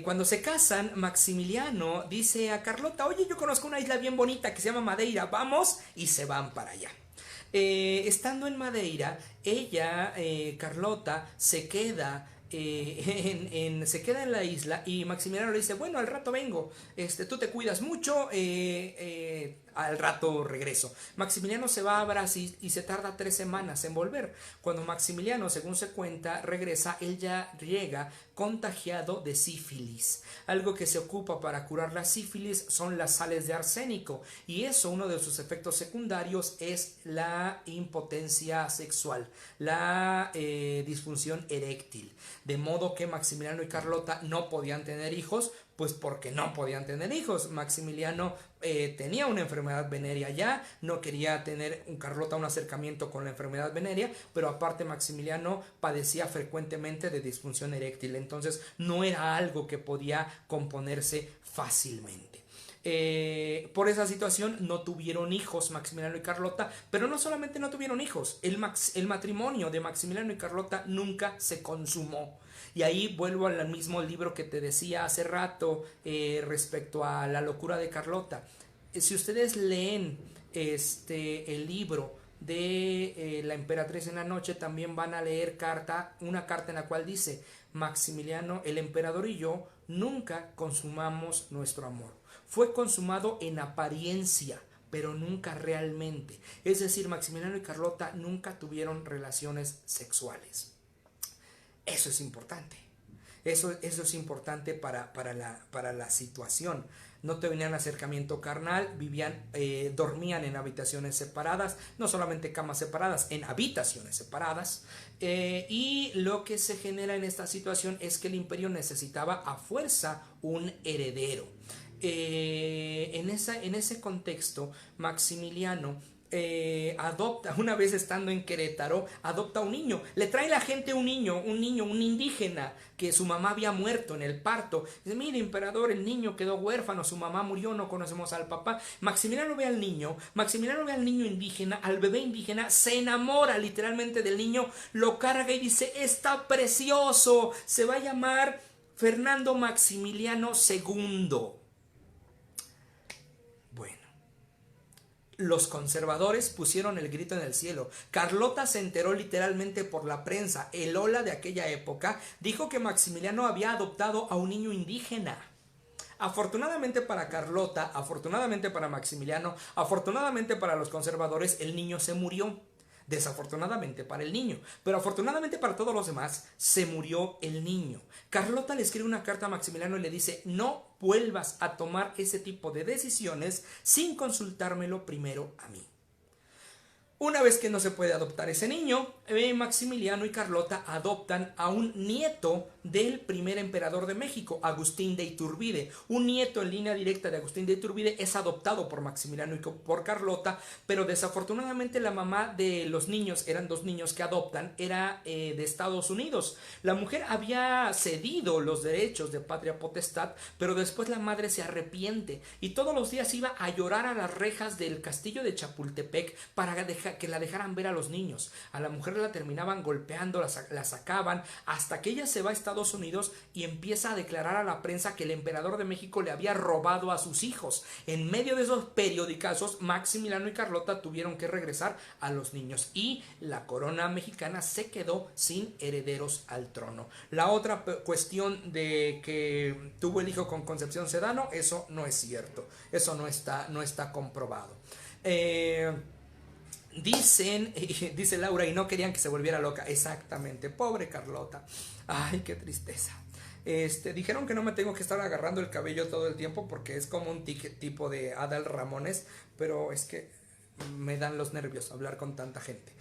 Cuando se casan, Maximiliano dice a Carlota, oye, yo conozco una isla bien bonita que se llama Madeira, vamos, y se van para allá. Estando en Madeira, ella, Carlota, se queda en la isla y Maximiliano le dice, bueno, al rato vengo, tú te cuidas mucho, al rato regreso. Maximiliano se va a Brasil y se tarda 3 semanas en volver. Cuando Maximiliano, según se cuenta, regresa, él ya llega contagiado de sífilis. Algo que se ocupa para curar la sífilis son las sales de arsénico y eso, uno de sus efectos secundarios es la impotencia sexual, la disfunción eréctil. De modo que Maximiliano y Carlota no podían tener hijos, pues porque no podían tener hijos. Maximiliano tenía una enfermedad venérea ya, no quería tener Carlota un acercamiento con la enfermedad venérea, pero aparte Maximiliano padecía frecuentemente de disfunción eréctil, entonces no era algo que podía componerse fácilmente. Por esa situación no tuvieron hijos Maximiliano y Carlota, pero no solamente no tuvieron hijos, el matrimonio de Maximiliano y Carlota nunca se consumó. Y ahí vuelvo al mismo libro que te decía hace rato respecto a la locura de Carlota. Si ustedes leen el libro de La emperatriz en la noche, también van a leer una carta en la cual dice: Maximiliano, el emperador y yo nunca consumamos nuestro amor. Fue consumado en apariencia, pero nunca realmente. Es decir, Maximiliano y Carlota nunca tuvieron relaciones sexuales. Eso es importante. Eso es importante para la situación. No tenían acercamiento carnal, dormían en habitaciones separadas, no solamente camas separadas, en habitaciones separadas. Y lo que se genera en esta situación es que el imperio necesitaba a fuerza un heredero. En ese contexto, Maximiliano adopta, una vez estando en Querétaro, adopta un niño. Le trae la gente un indígena, que su mamá había muerto en el parto. Dice, mire, emperador, el niño quedó huérfano, su mamá murió, no conocemos al papá. Maximiliano ve al niño indígena, al bebé indígena, se enamora literalmente del niño, lo carga y dice, está precioso, se va a llamar Fernando Maximiliano II. Bueno, los conservadores pusieron el grito en el cielo. Carlota se enteró literalmente por la prensa. El Ola de aquella época dijo que Maximiliano había adoptado a un niño indígena. Afortunadamente para Carlota, afortunadamente para Maximiliano, afortunadamente para los conservadores, el niño se murió. Desafortunadamente para el niño, pero afortunadamente para todos los demás, se murió el niño. Carlota le escribe una carta a Maximiliano y le dice, no vuelvas a tomar ese tipo de decisiones sin consultármelo primero a mí. Una vez que no se puede adoptar ese niño, Maximiliano y Carlota adoptan a un nieto del primer emperador de México, Agustín de Iturbide. Un nieto en línea directa de Agustín de Iturbide es adoptado por Maximiliano y por Carlota, pero desafortunadamente la mamá de los niños, eran dos niños que adoptan, era de Estados Unidos. La mujer había cedido los derechos de patria potestad, pero después la madre se arrepiente y todos los días iba a llorar a las rejas del castillo de Chapultepec para que la dejaran ver a los niños. A la mujer la terminaban golpeando, la sacaban, hasta que ella se va a Estados Unidos y empieza a declarar a la prensa que el emperador de México le había robado a sus hijos. En medio de esos periodicazos, Maximiliano y Carlota tuvieron que regresar a los niños y la corona mexicana se quedó sin herederos al trono. La otra cuestión de que tuvo el hijo con Concepción Sedano, eso no es cierto, eso no está comprobado. Dice Laura, y no querían que se volviera loca. Exactamente, pobre Carlota. Ay, qué tristeza. Dijeron que no me tengo que estar agarrando el cabello todo el tiempo porque es como un tipo de Adal Ramones, pero es que me dan los nervios hablar con tanta gente.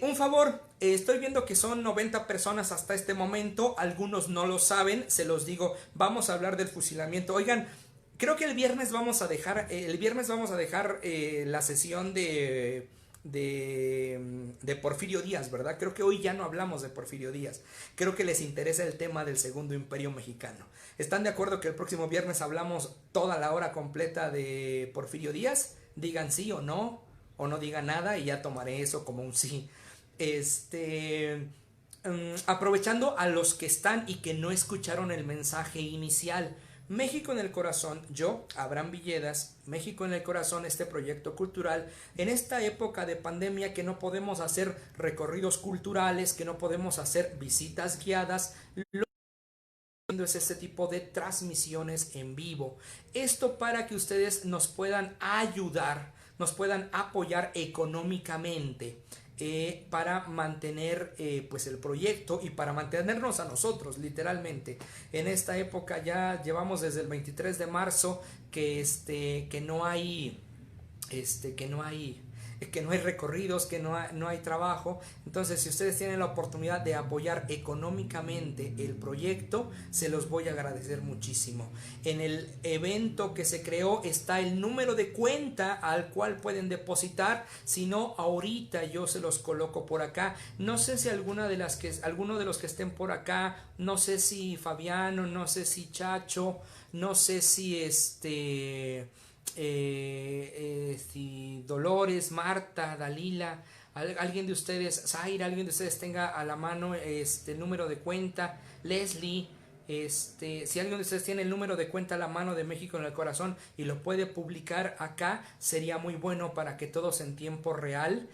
Un favor, estoy viendo que son 90 personas hasta este momento, algunos no lo saben, se los digo, vamos a hablar del fusilamiento. Oigan, creo que el viernes vamos a dejar la sesión de Porfirio Díaz, ¿verdad? Creo que hoy ya no hablamos de Porfirio Díaz. Creo que les interesa el tema del Segundo Imperio Mexicano. ¿Están de acuerdo que el próximo viernes hablamos toda la hora completa de Porfirio Díaz? Digan sí o no digan nada y ya tomaré eso como un sí. Aprovechando a los que están y que no escucharon el mensaje inicial. México en el corazón, yo, Abraham Villedas, México en el corazón, este proyecto cultural, en esta época de pandemia que no podemos hacer recorridos culturales, que no podemos hacer visitas guiadas, lo que estoy haciendo es este tipo de transmisiones en vivo. Esto para que ustedes nos puedan ayudar, nos puedan apoyar económicamente. Para mantener pues el proyecto y para mantenernos a nosotros literalmente en esta época. Ya llevamos desde el 23 de marzo que no hay recorridos, que no hay trabajo. Entonces, si ustedes tienen la oportunidad de apoyar económicamente el proyecto, se los voy a agradecer muchísimo. En el evento que se creó está el número de cuenta al cual pueden depositar. Si no, ahorita yo se los coloco por acá. No sé si alguno de los que estén por acá, no sé si Fabiano, no sé si Chacho, no sé si si Dolores, Marta, Dalila, alguien de ustedes, Zaira, alguien de ustedes tenga a la mano el número de cuenta, Leslie, si alguien de ustedes tiene el número de cuenta a la mano de México en el corazón y lo puede publicar acá, sería muy bueno para que todos en tiempo real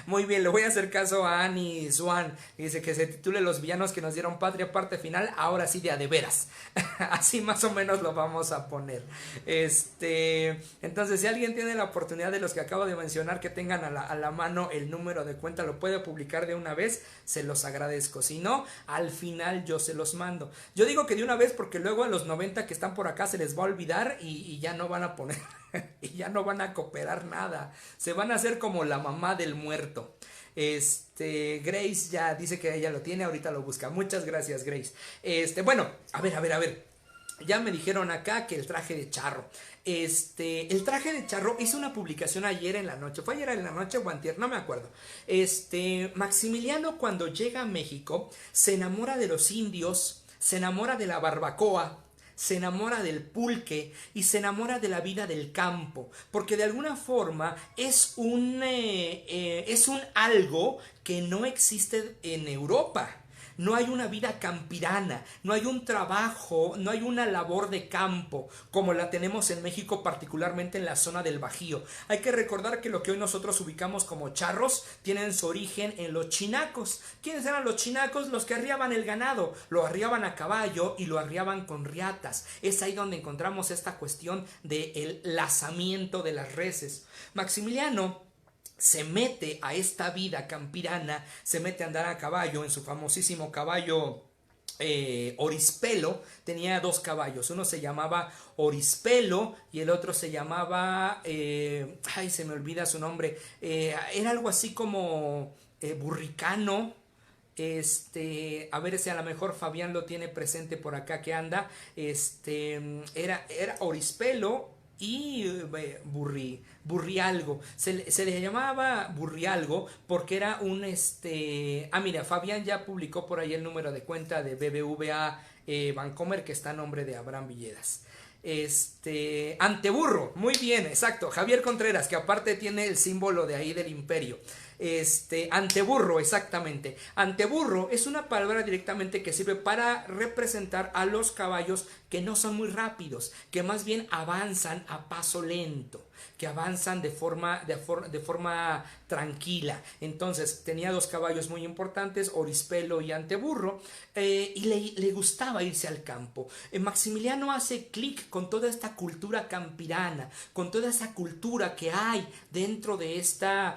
Muy bien, le voy a hacer caso a Annie Swan. Dice que se titule Los villanos que nos dieron patria, parte final, ahora sí de a de veras. Así más o menos lo vamos a poner. Entonces, si alguien tiene la oportunidad de los que acabo de mencionar que tengan a la mano el número de cuenta, lo puede publicar de una vez, se los agradezco. Si no, al final yo se los mando. Yo digo que de una vez porque luego a los 90 que están por acá se les va a olvidar y ya no van a poner y ya no van a cooperar nada. Se van a hacer como la mamá del muerto. Grace ya dice que ella lo tiene, ahorita lo busca. Muchas gracias, Grace. Bueno, a ver. Ya me dijeron acá que el traje de charro. El traje de charro hizo una publicación ayer en la noche. ¿Fue ayer en la noche o antier? No me acuerdo. Maximiliano, cuando llega a México, se enamora de los indios, se enamora de la barbacoa, se enamora del pulque y se enamora de la vida del campo, porque de alguna forma es un algo que no existe en Europa. No hay una vida campirana, no hay un trabajo, no hay una labor de campo como la tenemos en México, particularmente en la zona del Bajío. Hay que recordar que lo que hoy nosotros ubicamos como charros tienen su origen en los chinacos. ¿Quiénes eran los chinacos? Los que arriaban el ganado, lo arriaban a caballo y lo arriaban con riatas. Es ahí donde encontramos esta cuestión del lazamiento de las reses. Maximiliano se mete a esta vida campirana, se mete a andar a caballo en su famosísimo caballo Orispelo. Tenía dos caballos, uno se llamaba Orispelo y el otro se llamaba, se me olvida su nombre, era algo así como Burricano. A ver si a lo mejor Fabián lo tiene presente por acá que anda. Era Orispelo y Burrialgo. Se le llamaba Burrialgo porque era un mira, Fabián ya publicó por ahí el número de cuenta de BBVA Bancomer, que está a nombre de Abraham Villedas. Anteburro, muy bien, exacto. Javier Contreras, que aparte tiene el símbolo de ahí del imperio. Anteburro, exactamente. Anteburro es una palabra directamente que sirve para representar a los caballos que no son muy rápidos, que más bien avanzan a paso lento, que avanzan de forma tranquila. Entonces tenía dos caballos muy importantes, Orispelo y Anteburro, y le gustaba irse al campo. Maximiliano hace clic con toda esta cultura campirana, con toda esa cultura que hay dentro de esta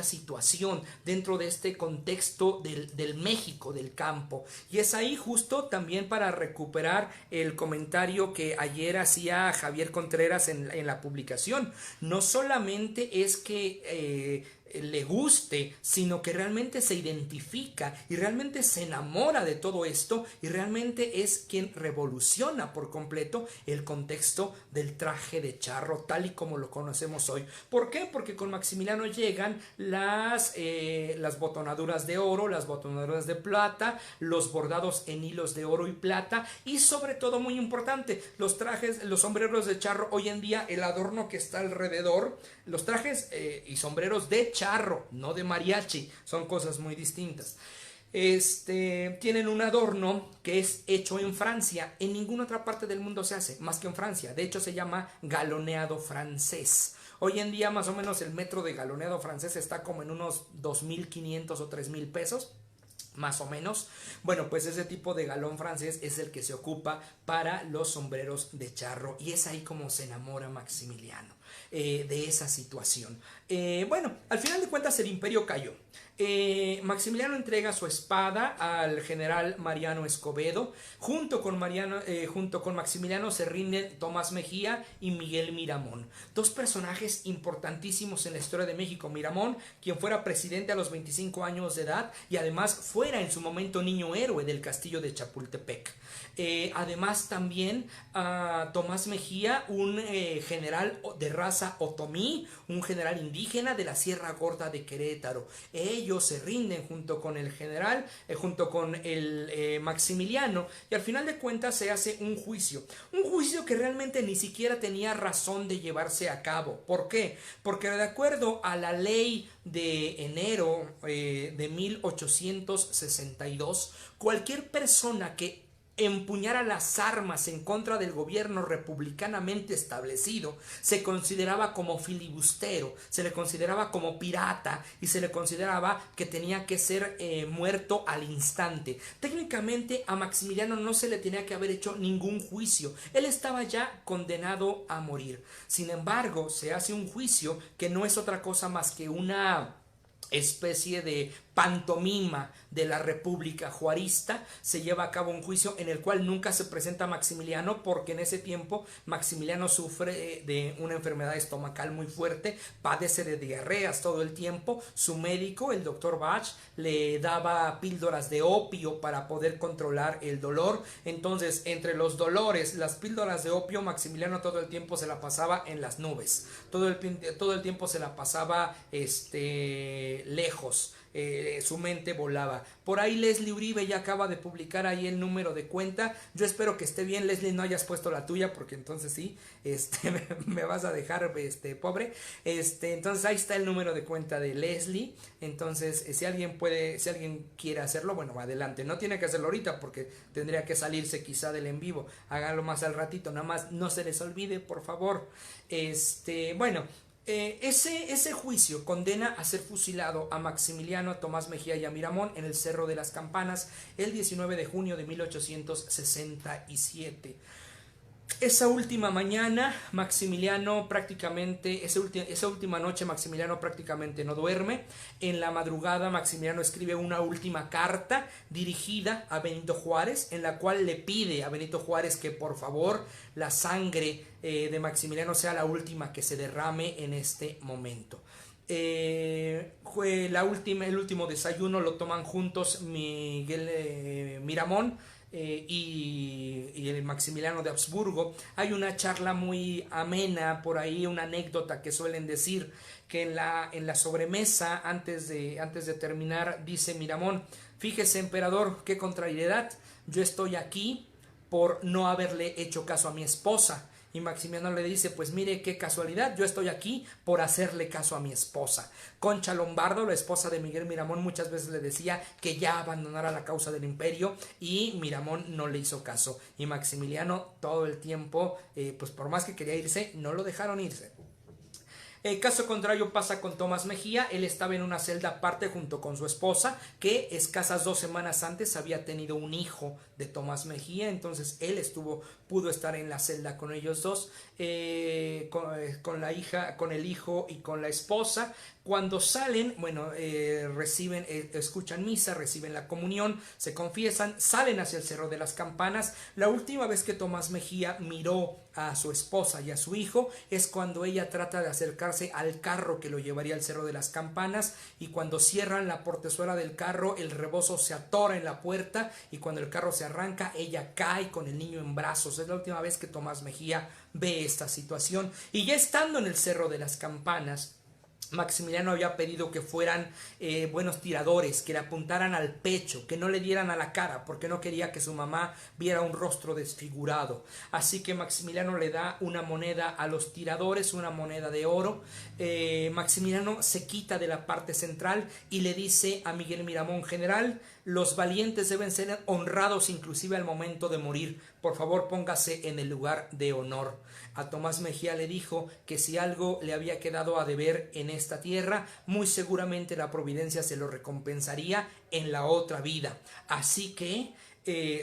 situación, dentro de este contexto del México, del campo. Y es ahí justo también para recuperar el comentario que ayer hacía Javier Contreras en la publicación. No solamente es que le guste, sino que realmente se identifica y realmente se enamora de todo esto y realmente es quien revoluciona por completo el contexto del traje de charro tal y como lo conocemos hoy. ¿Por qué? Porque con Maximiliano llegan las botonaduras de oro, las botonaduras de plata, los bordados en hilos de oro y plata y sobre todo, muy importante, los trajes, los sombreros de charro. Hoy en día el adorno que está alrededor, los trajes y sombreros de charro, no de mariachi, son cosas muy distintas. Tienen un adorno que es hecho en Francia. En ninguna otra parte del mundo se hace, más que en Francia. De hecho se llama galoneado francés. Hoy en día más o menos el metro de galoneado francés está como en unos 2,500 o 3,000 pesos. Más o menos. Bueno, pues ese tipo de galón francés es el que se ocupa para los sombreros de charro y es ahí como se enamora Maximiliano de esa situación. Bueno, al final de cuentas el imperio cayó. Maximiliano entrega su espada al general Mariano Escobedo. Junto con Maximiliano se rinden Tomás Mejía y Miguel Miramón, dos personajes importantísimos en la historia de México. Miramón, quien fuera presidente a los 25 años de edad y además fuera en su momento niño héroe del castillo de Chapultepec. Además también Tomás Mejía, un general de raza otomí, un general indígena de la Sierra Gorda de Querétaro. Ellos se rinden junto con el general, junto con el Maximiliano, y al final de cuentas se hace un juicio que realmente ni siquiera tenía razón de llevarse a cabo. ¿Por qué? Porque de acuerdo a la ley de enero de 1862, cualquier persona que empuñara las armas en contra del gobierno republicanamente establecido, se consideraba como filibustero, se le consideraba como pirata y se le consideraba que tenía que ser muerto al instante. Técnicamente a Maximiliano no se le tenía que haber hecho ningún juicio, él estaba ya condenado a morir. Sin embargo, se hace un juicio que no es otra cosa más que una especie de pantomima de la República Juarista. Se lleva a cabo un juicio en el cual nunca se presenta Maximiliano, porque en ese tiempo Maximiliano sufre de una enfermedad estomacal muy fuerte, padece de diarreas todo el tiempo. Su médico, el doctor Bach, le daba píldoras de opio para poder controlar el dolor. Entonces, entre los dolores, las píldoras de opio, Maximiliano todo el tiempo se la pasaba en las nubes, todo el tiempo se la pasaba lejos. Su mente volaba. Por ahí Leslie Uribe ya acaba de publicar ahí el número de cuenta. Yo espero que esté bien, Leslie, no hayas puesto la tuya, porque entonces sí, me vas a dejar pobre. Entonces ahí está el número de cuenta de Leslie. Entonces, si alguien quiere hacerlo, bueno, adelante. No tiene que hacerlo ahorita porque tendría que salirse quizá del en vivo. Háganlo más al ratito, nada más no se les olvide, por favor. Bueno, ese juicio condena a ser fusilado a Maximiliano, a Tomás Mejía y a Miramón en el Cerro de las Campanas el 19 de junio de 1867. Esa última mañana Maximiliano prácticamente, esa última noche Maximiliano prácticamente no duerme. En la madrugada Maximiliano escribe una última carta dirigida a Benito Juárez, en la cual le pide a Benito Juárez que por favor la sangre de Maximiliano sea la última que se derrame en este momento. El último desayuno lo toman juntos Miguel Miramón y el Maximiliano de Habsburgo. Hay una charla muy amena por ahí, una anécdota que suelen decir que en la sobremesa antes de terminar dice Miramón: fíjese, emperador, qué contrariedad, yo estoy aquí por no haberle hecho caso a mi esposa. Y Maximiliano le dice: pues mire qué casualidad, yo estoy aquí por hacerle caso a mi esposa. Concha Lombardo, la esposa de Miguel Miramón, muchas veces le decía que ya abandonara la causa del imperio, y Miramón no le hizo caso. Y Maximiliano todo el tiempo, pues por más que quería irse, no lo dejaron irse. El caso contrario pasa con Tomás Mejía. Él estaba en una celda aparte junto con su esposa, que escasas 2 semanas antes había tenido un hijo de Tomás Mejía. Entonces él pudo estar en la celda con ellos dos, con la hija, con el hijo y con la esposa. Cuando salen, bueno, escuchan misa, reciben la comunión, se confiesan, salen hacia el Cerro de las Campanas. La última vez que Tomás Mejía miró a su esposa y a su hijo es cuando ella trata de acercarse al carro que lo llevaría al Cerro de las Campanas, y cuando cierran la portezuela del carro, el rebozo se atora en la puerta, y cuando el carro se arranca, ella cae con el niño en brazos. Es la última vez que Tomás Mejía ve esta situación. Y ya estando en el Cerro de las Campanas, Maximiliano había pedido que fueran buenos tiradores, que le apuntaran al pecho, que no le dieran a la cara, porque no quería que su mamá viera un rostro desfigurado. Así que Maximiliano le da una moneda a los tiradores, una moneda de oro. Maximiliano se quita de la parte central y le dice a Miguel Miramón: general, los valientes deben ser honrados inclusive al momento de morir. Por favor, póngase en el lugar de honor. A Tomás Mejía le dijo que si algo le había quedado a deber en esta tierra, muy seguramente la providencia se lo recompensaría en la otra vida. Así que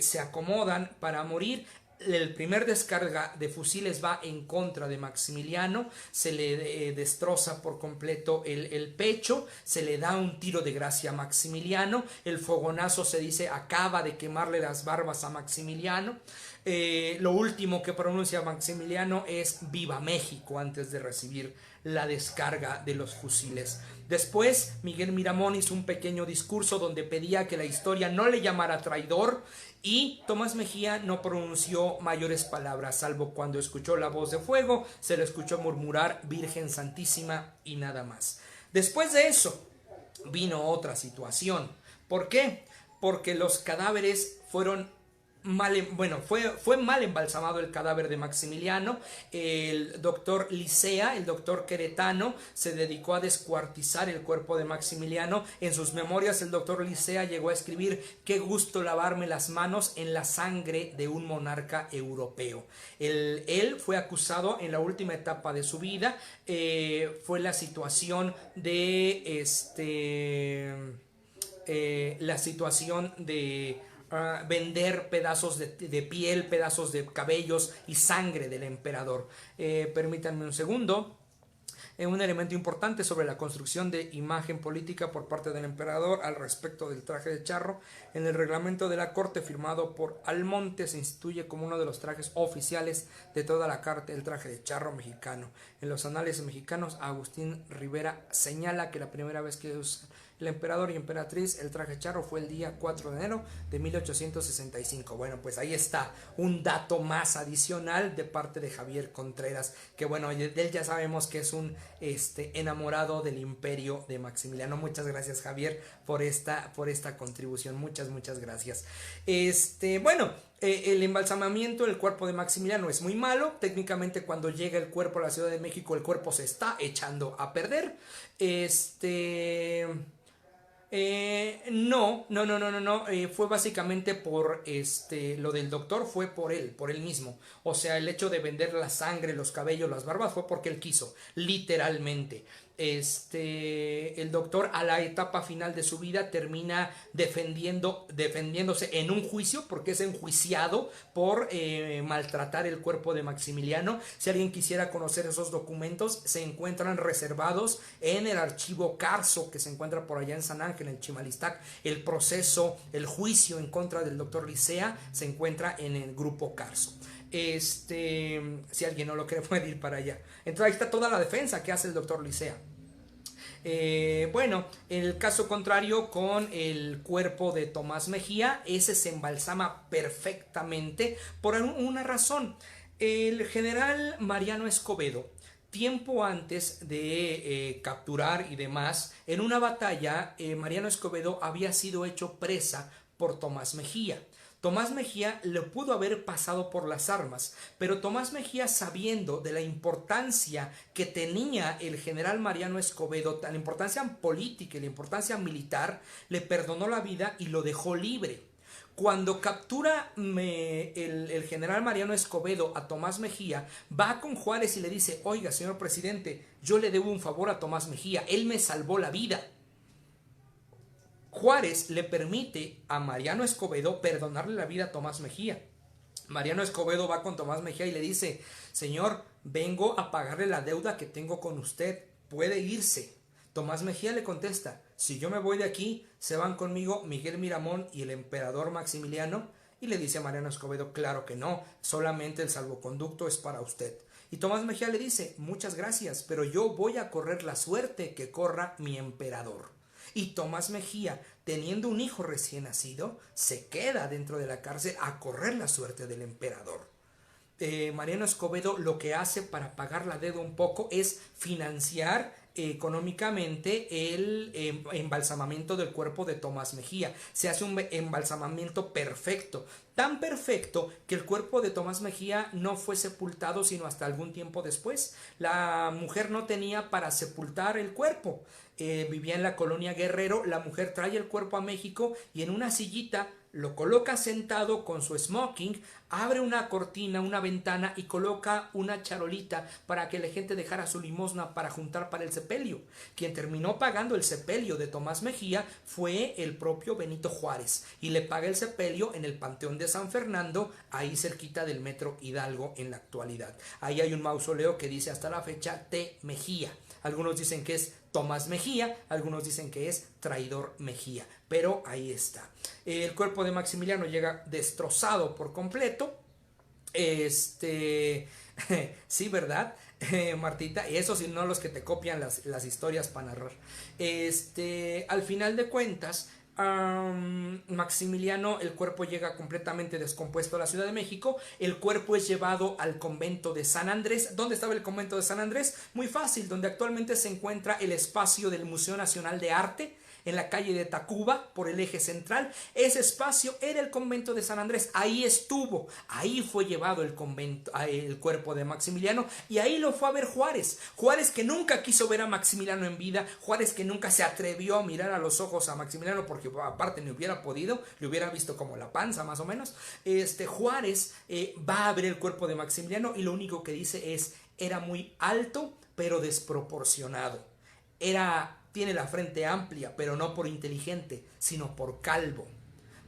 se acomodan para morir. El primer descarga de fusiles va en contra de Maximiliano, se le destroza por completo el pecho, se le da un tiro de gracia a Maximiliano, el fogonazo, se dice, acaba de quemarle las barbas a Maximiliano. Lo último que pronuncia Maximiliano es "Viva México" antes de recibir la descarga de los fusiles. Después Miguel Miramón hizo un pequeño discurso donde pedía que la historia no le llamara traidor, y Tomás Mejía no pronunció mayores palabras, salvo cuando escuchó la voz de fuego, se le escuchó murmurar "Virgen Santísima" y nada más. Después de eso vino otra situación. ¿Por qué? Porque los cadáveres fueron fue mal embalsamado el cadáver de Maximiliano. El doctor Licea, el doctor queretano, se dedicó a descuartizar el cuerpo de Maximiliano. En sus memorias el doctor Licea llegó a escribir: qué gusto lavarme las manos en la sangre de un monarca europeo. Él fue acusado en la última etapa de su vida. Fue la situación de vender pedazos de piel, pedazos de cabellos y sangre del emperador. Permítanme un segundo. Un elemento importante sobre la construcción de imagen política por parte del emperador al respecto del traje de charro: en el reglamento de la corte firmado por Almonte se instituye como uno de los trajes oficiales de toda la corte el traje de charro mexicano. En los anales mexicanos, Agustín Rivera señala que la primera vez que el emperador y emperatriz el traje charro fue el día 4 de enero de 1865. Bueno, pues ahí está un dato más adicional de parte de Javier Contreras, que bueno, de él ya sabemos que es un enamorado del imperio de Maximiliano. Muchas gracias, Javier, por esta contribución. Muchas gracias. El embalsamamiento del cuerpo de Maximiliano es muy malo. Técnicamente, cuando llega el cuerpo a la Ciudad de México, el cuerpo se está echando a perder. No. Fue básicamente por lo del doctor, fue por él mismo. O sea, el hecho de vender la sangre, los cabellos, las barbas, fue porque él quiso, literalmente. El doctor, a la etapa final de su vida, termina defendiéndose en un juicio, porque es enjuiciado por maltratar el cuerpo de Maximiliano. Si alguien quisiera conocer esos documentos, se encuentran reservados en el archivo Carso, que se encuentra por allá en San Ángel, en Chimalistac. El proceso, el juicio en contra del doctor Licea se encuentra en el grupo Carso. Si alguien no lo quiere, puede ir para allá. Entonces ahí está toda la defensa que hace el doctor Licea. En el caso contrario, con el cuerpo de Tomás Mejía, ese se embalsama perfectamente por una razón. El general Mariano Escobedo, tiempo antes de capturar y demás, en una batalla, Mariano Escobedo había sido hecho presa por Tomás Mejía. Tomás Mejía le pudo haber pasado por las armas, pero Tomás Mejía, sabiendo de la importancia que tenía el general Mariano Escobedo, la importancia política y la importancia militar, le perdonó la vida y lo dejó libre. Cuando captura el general Mariano Escobedo a Tomás Mejía, va con Juárez y le dice: oiga, señor presidente, yo le debo un favor a Tomás Mejía, él me salvó la vida. Juárez le permite a Mariano Escobedo perdonarle la vida a Tomás Mejía. Mariano Escobedo va con Tomás Mejía y le dice: señor, vengo a pagarle la deuda que tengo con usted, puede irse. Tomás Mejía le contesta: si yo me voy de aquí, se van conmigo Miguel Miramón y el emperador Maximiliano. Y le dice a Mariano Escobedo: claro que no, solamente el salvoconducto es para usted. Y Tomás Mejía le dice: muchas gracias, pero yo voy a correr la suerte que corra mi emperador. Y Tomás Mejía, teniendo un hijo recién nacido, se queda dentro de la cárcel a correr la suerte del emperador. Mariano Escobedo lo que hace para pagar la deuda un poco es financiar económicamente el embalsamamiento del cuerpo de Tomás Mejía. Se hace un embalsamamiento perfecto, tan perfecto que el cuerpo de Tomás Mejía no fue sepultado sino hasta algún tiempo después. La mujer no tenía para sepultar el cuerpo. Vivía en la colonia Guerrero. La mujer trae el cuerpo a México y en una sillita lo coloca sentado con su smoking, abre una cortina, una ventana y coloca una charolita para que la gente dejara su limosna para juntar para el sepelio. Quien terminó pagando el sepelio de Tomás Mejía fue el propio Benito Juárez, y le paga el sepelio en el Panteón de San Fernando, ahí cerquita del Metro Hidalgo en la actualidad. Ahí hay un mausoleo que dice hasta la fecha T. Mejía. Algunos dicen que es Tomás Mejía, algunos dicen que es Traidor Mejía, pero ahí está. El cuerpo de Maximiliano llega destrozado por completo. Sí, ¿verdad? Martita, y eso si no los que te copian las historias para narrar. Al final de cuentas, Maximiliano, el cuerpo llega completamente descompuesto a la Ciudad de México. El cuerpo es llevado al convento de San Andrés. ¿Dónde estaba el convento de San Andrés? Muy fácil, donde actualmente se encuentra el espacio del Museo Nacional de Arte. en la calle de Tacuba, por el eje central. Ese espacio era el convento de San Andrés. Ahí estuvo, ahí fue llevado el convento, el cuerpo de Maximiliano, y ahí lo fue a ver Juárez. Juárez, que nunca quiso ver a Maximiliano en vida, Juárez, que nunca se atrevió a mirar a los ojos a Maximiliano, porque aparte no hubiera podido, le hubiera visto como la panza más o menos. Juárez va a ver el cuerpo de Maximiliano y lo único que dice es: era muy alto pero desproporcionado, tiene la frente amplia, pero no por inteligente, sino por calvo.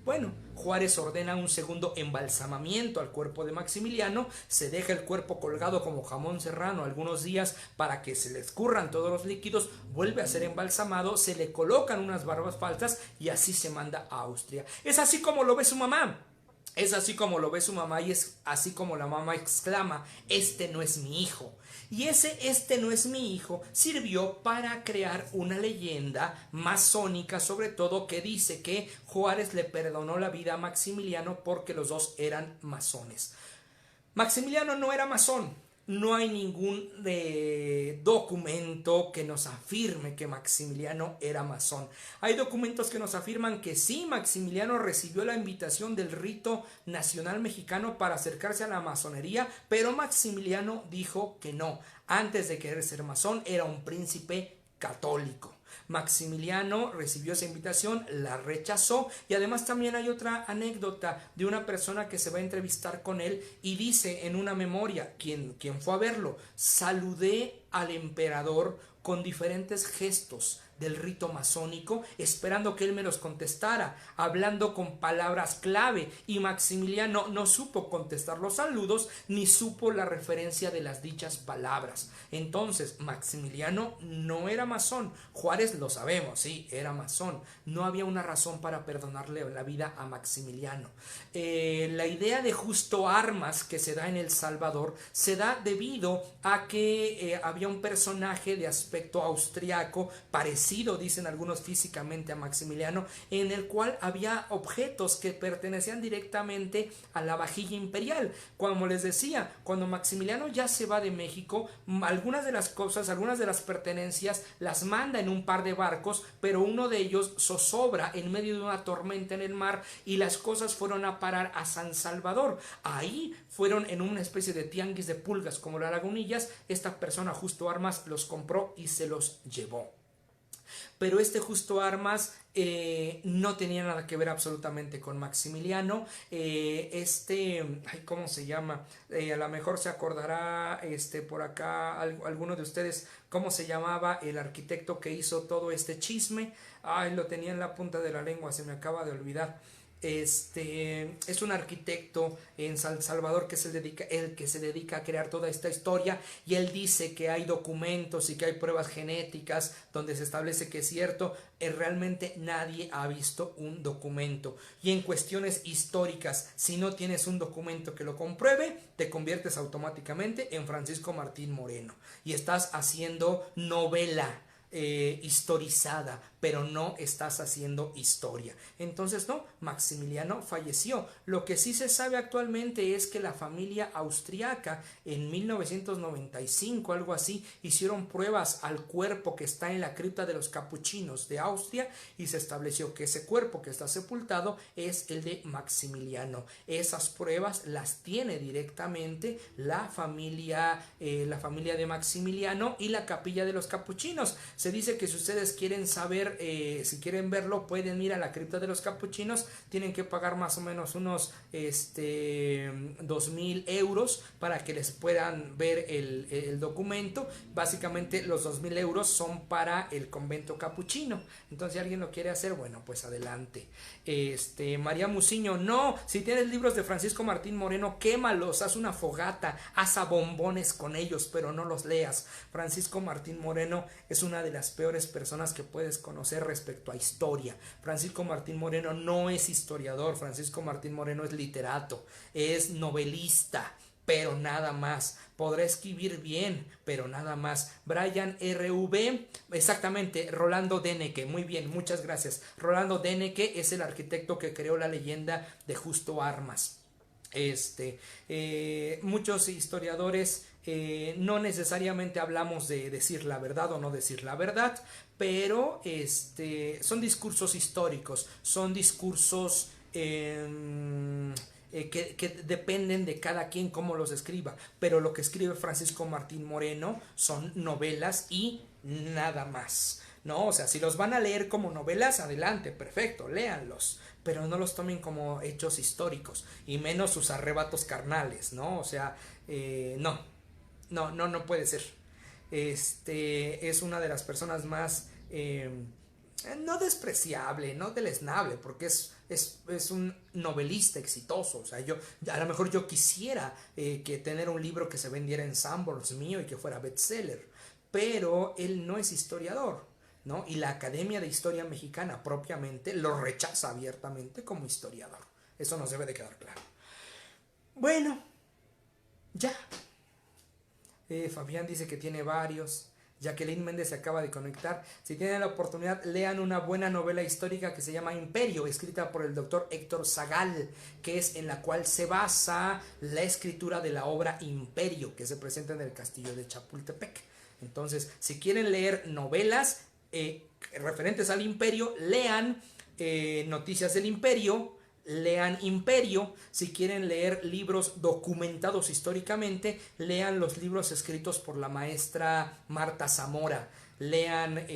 Bueno, Juárez ordena un segundo embalsamamiento al cuerpo de Maximiliano, se deja el cuerpo colgado como jamón serrano algunos días para que se le escurran todos los líquidos, vuelve a ser embalsamado, se le colocan unas barbas falsas y así se manda a Austria. Es así como lo ve su mamá. Es así como lo ve su mamá y es así como la mamá exclama: este no es mi hijo. Y este no es mi hijo sirvió para crear una leyenda masónica, sobre todo, que dice que Juárez le perdonó la vida a Maximiliano porque los dos eran masones. Maximiliano no era masón. No hay ningún documento que nos afirme que Maximiliano era masón. Hay documentos que nos afirman que sí, Maximiliano recibió la invitación del rito nacional mexicano para acercarse a la masonería, pero Maximiliano dijo que no. Antes de querer ser masón, era un príncipe católico. Maximiliano recibió esa invitación, la rechazó, y además también hay otra anécdota de una persona que se va a entrevistar con él y dice en una memoria, quien fue a verlo: saludé al emperador con diferentes gestos del rito masónico, esperando que él me los contestara, hablando con palabras clave, y Maximiliano no supo contestar los saludos ni supo la referencia de las dichas palabras. Entonces, Maximiliano no era masón. Juárez lo sabemos, sí, era masón. No había una razón para perdonarle la vida a Maximiliano. La idea de Justo Armas que se da en El Salvador se da debido a que había un personaje de aspecto austriaco, parecido, dicen algunos, físicamente a Maximiliano, en el cual había objetos que pertenecían directamente a la vajilla imperial. Como les decía, cuando Maximiliano ya se va de México, algunas de las cosas, algunas de las pertenencias las manda en un par de barcos, pero uno de ellos zozobra en medio de una tormenta en el mar y las cosas fueron a parar a San Salvador. Ahí fueron en una especie de tianguis de pulgas como las lagunillas. Esta persona, Justo Armas, los compró y se los llevó. Pero Justo Armas no tenía nada que ver absolutamente con Maximiliano. ¿Cómo se llama? A lo mejor se acordará por acá alguno de ustedes cómo se llamaba el arquitecto que hizo todo este chisme. Lo tenía en la punta de la lengua, se me acaba de olvidar. Es un arquitecto en San Salvador que se dedica a crear toda esta historia, y él dice que hay documentos y que hay pruebas genéticas donde se establece que es cierto. Realmente nadie ha visto un documento, y en cuestiones históricas, si no tienes un documento que lo compruebe, te conviertes automáticamente en Francisco Martín Moreno y estás haciendo novela historizada, pero no estás haciendo historia. Entonces no, Maximiliano falleció. Lo que sí se sabe actualmente es que la familia austriaca en 1995, algo así, hicieron pruebas al cuerpo que está en la cripta de los capuchinos de Austria, y se estableció que ese cuerpo que está sepultado es el de Maximiliano. Esas pruebas las tiene directamente la familia de Maximiliano y la capilla de los capuchinos. Se dice que si ustedes quieren saber, si quieren verlo, pueden ir a la cripta de los capuchinos. Tienen que pagar más o menos unos 2,000 euros para que les puedan ver el documento. Básicamente los 2,000 euros son para el convento capuchino. Entonces, si alguien lo quiere hacer, bueno, pues adelante. María Muciño: no, si tienes libros de Francisco Martín Moreno, quémalos, haz una fogata, haz a bombones con ellos, pero no los leas. Francisco Martín Moreno es una de las peores personas que puedes conocer respecto a historia. Francisco Martín Moreno no es historiador. Francisco Martín Moreno es literato, es novelista, pero nada más. Podrá escribir bien, pero nada más. Brian R.V., exactamente, Rolando Deneke, muy bien, muchas gracias. Rolando Deneke es el arquitecto que creó la leyenda de Justo Armas. Muchos historiadores No necesariamente hablamos de decir la verdad o no decir la verdad, pero son discursos históricos, son discursos que dependen de cada quien cómo los escriba, pero lo que escribe Francisco Martín Moreno son novelas y nada más, ¿no? O sea, si los van a leer como novelas, adelante, perfecto, léanlos, pero no los tomen como hechos históricos, y menos sus arrebatos carnales, ¿no? O sea, no puede ser. Es una de las personas más, no despreciable, no deleznable, porque es un novelista exitoso. O sea, a lo mejor yo quisiera que tener un libro que se vendiera en Sanborns mío y que fuera bestseller, pero él no es historiador, ¿no? Y la Academia de Historia Mexicana propiamente lo rechaza abiertamente como historiador. Eso nos debe de quedar claro. Bueno, ya. Fabián dice que tiene varios. Jacqueline Méndez se acaba de conectar. Si tienen la oportunidad, lean una buena novela histórica que se llama Imperio, escrita por el doctor Héctor Zagal, que es en la cual se basa la escritura de la obra Imperio, que se presenta en el castillo de Chapultepec. Entonces, si quieren leer novelas referentes al Imperio, lean Noticias del Imperio, lean Imperio. Si quieren leer libros documentados históricamente, lean los libros escritos por la maestra Marta Zamora. Lean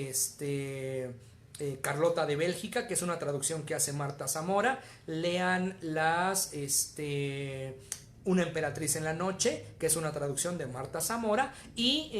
Carlota de Bélgica, que es una traducción que hace Marta Zamora. Lean Una emperatriz en la noche, que es una traducción de Marta Zamora. Y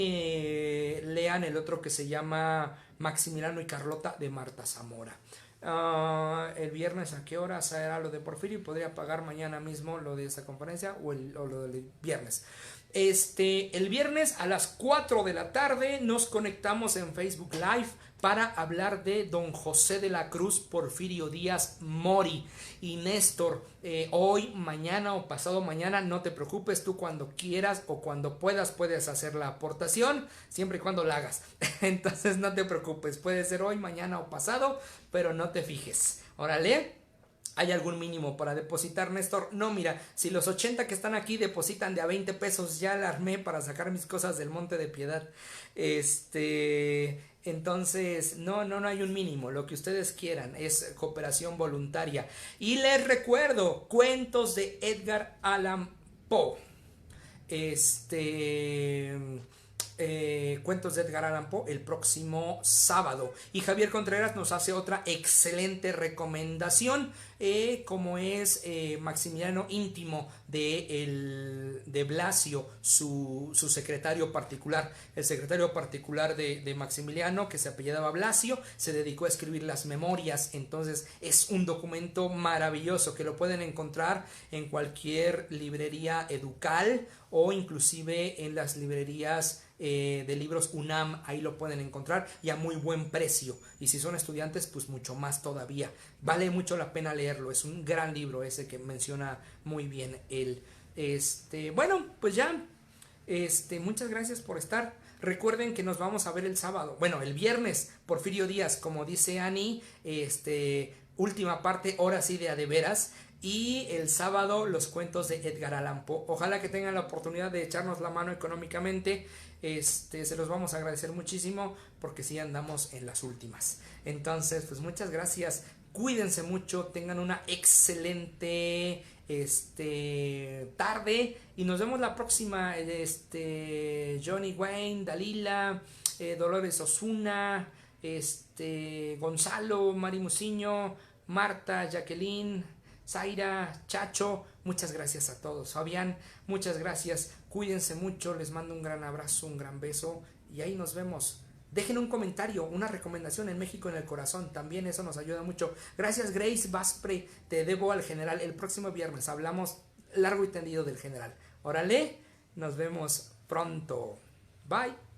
lean el otro que se llama Maximiliano y Carlota, de Marta Zamora. El viernes a qué hora será lo de Porfirio, podría pagar mañana mismo lo de esta conferencia o lo del viernes. El viernes a las 4 de la tarde nos conectamos en Facebook Live para hablar de Don José de la Cruz Porfirio Díaz Mori. Y Néstor, hoy, mañana o pasado mañana, no te preocupes, tú cuando quieras o cuando puedas puedes hacer la aportación, siempre y cuando la hagas. Entonces no te preocupes, puede ser hoy, mañana o pasado, pero no te fijes. Órale. ¿Hay algún mínimo para depositar, Néstor? No, mira, si los 80 que están aquí depositan de a 20 pesos, ya la armé para sacar mis cosas del Monte de Piedad. Entonces, no hay un mínimo. Lo que ustedes quieran es cooperación voluntaria. Y les recuerdo, cuentos de Edgar Allan Poe. Cuentos de Edgar Allan Poe el próximo sábado. Y Javier Contreras nos hace otra excelente recomendación, como es Maximiliano íntimo de Blasio, su secretario particular. El secretario particular de Maximiliano, que se apellidaba Blasio, se dedicó a escribir las memorias. Entonces es un documento maravilloso que lo pueden encontrar en cualquier librería educal o inclusive en las librerías de libros UNAM. Ahí lo pueden encontrar y a muy buen precio, y si son estudiantes pues mucho más todavía. Vale mucho la pena leerlo, es un gran libro ese que menciona muy bien él. Bueno, pues ya, muchas gracias por estar. Recuerden que nos vamos a ver el sábado, bueno, el viernes, Porfirio Díaz, como dice Ani, última parte, ahora sí de a de veras. Y el sábado los cuentos de Edgar Allan Poe. Ojalá que tengan la oportunidad de echarnos la mano económicamente. Se los vamos a agradecer muchísimo, porque sí andamos en las últimas. Entonces, pues muchas gracias. Cuídense mucho, tengan una excelente tarde y nos vemos la próxima. Johnny Wayne, Dalila, Dolores Osuna, Gonzalo, Mari Musiño, Marta, Jacqueline, Zaira, Chacho, muchas gracias a todos. Fabián, muchas gracias. Cuídense mucho, les mando un gran abrazo, un gran beso y ahí nos vemos. Dejen un comentario, una recomendación en México en el Corazón, también eso nos ayuda mucho. Gracias, Grace Vaspre, te debo al general. El próximo viernes hablamos largo y tendido del general. Órale, nos vemos pronto. Bye.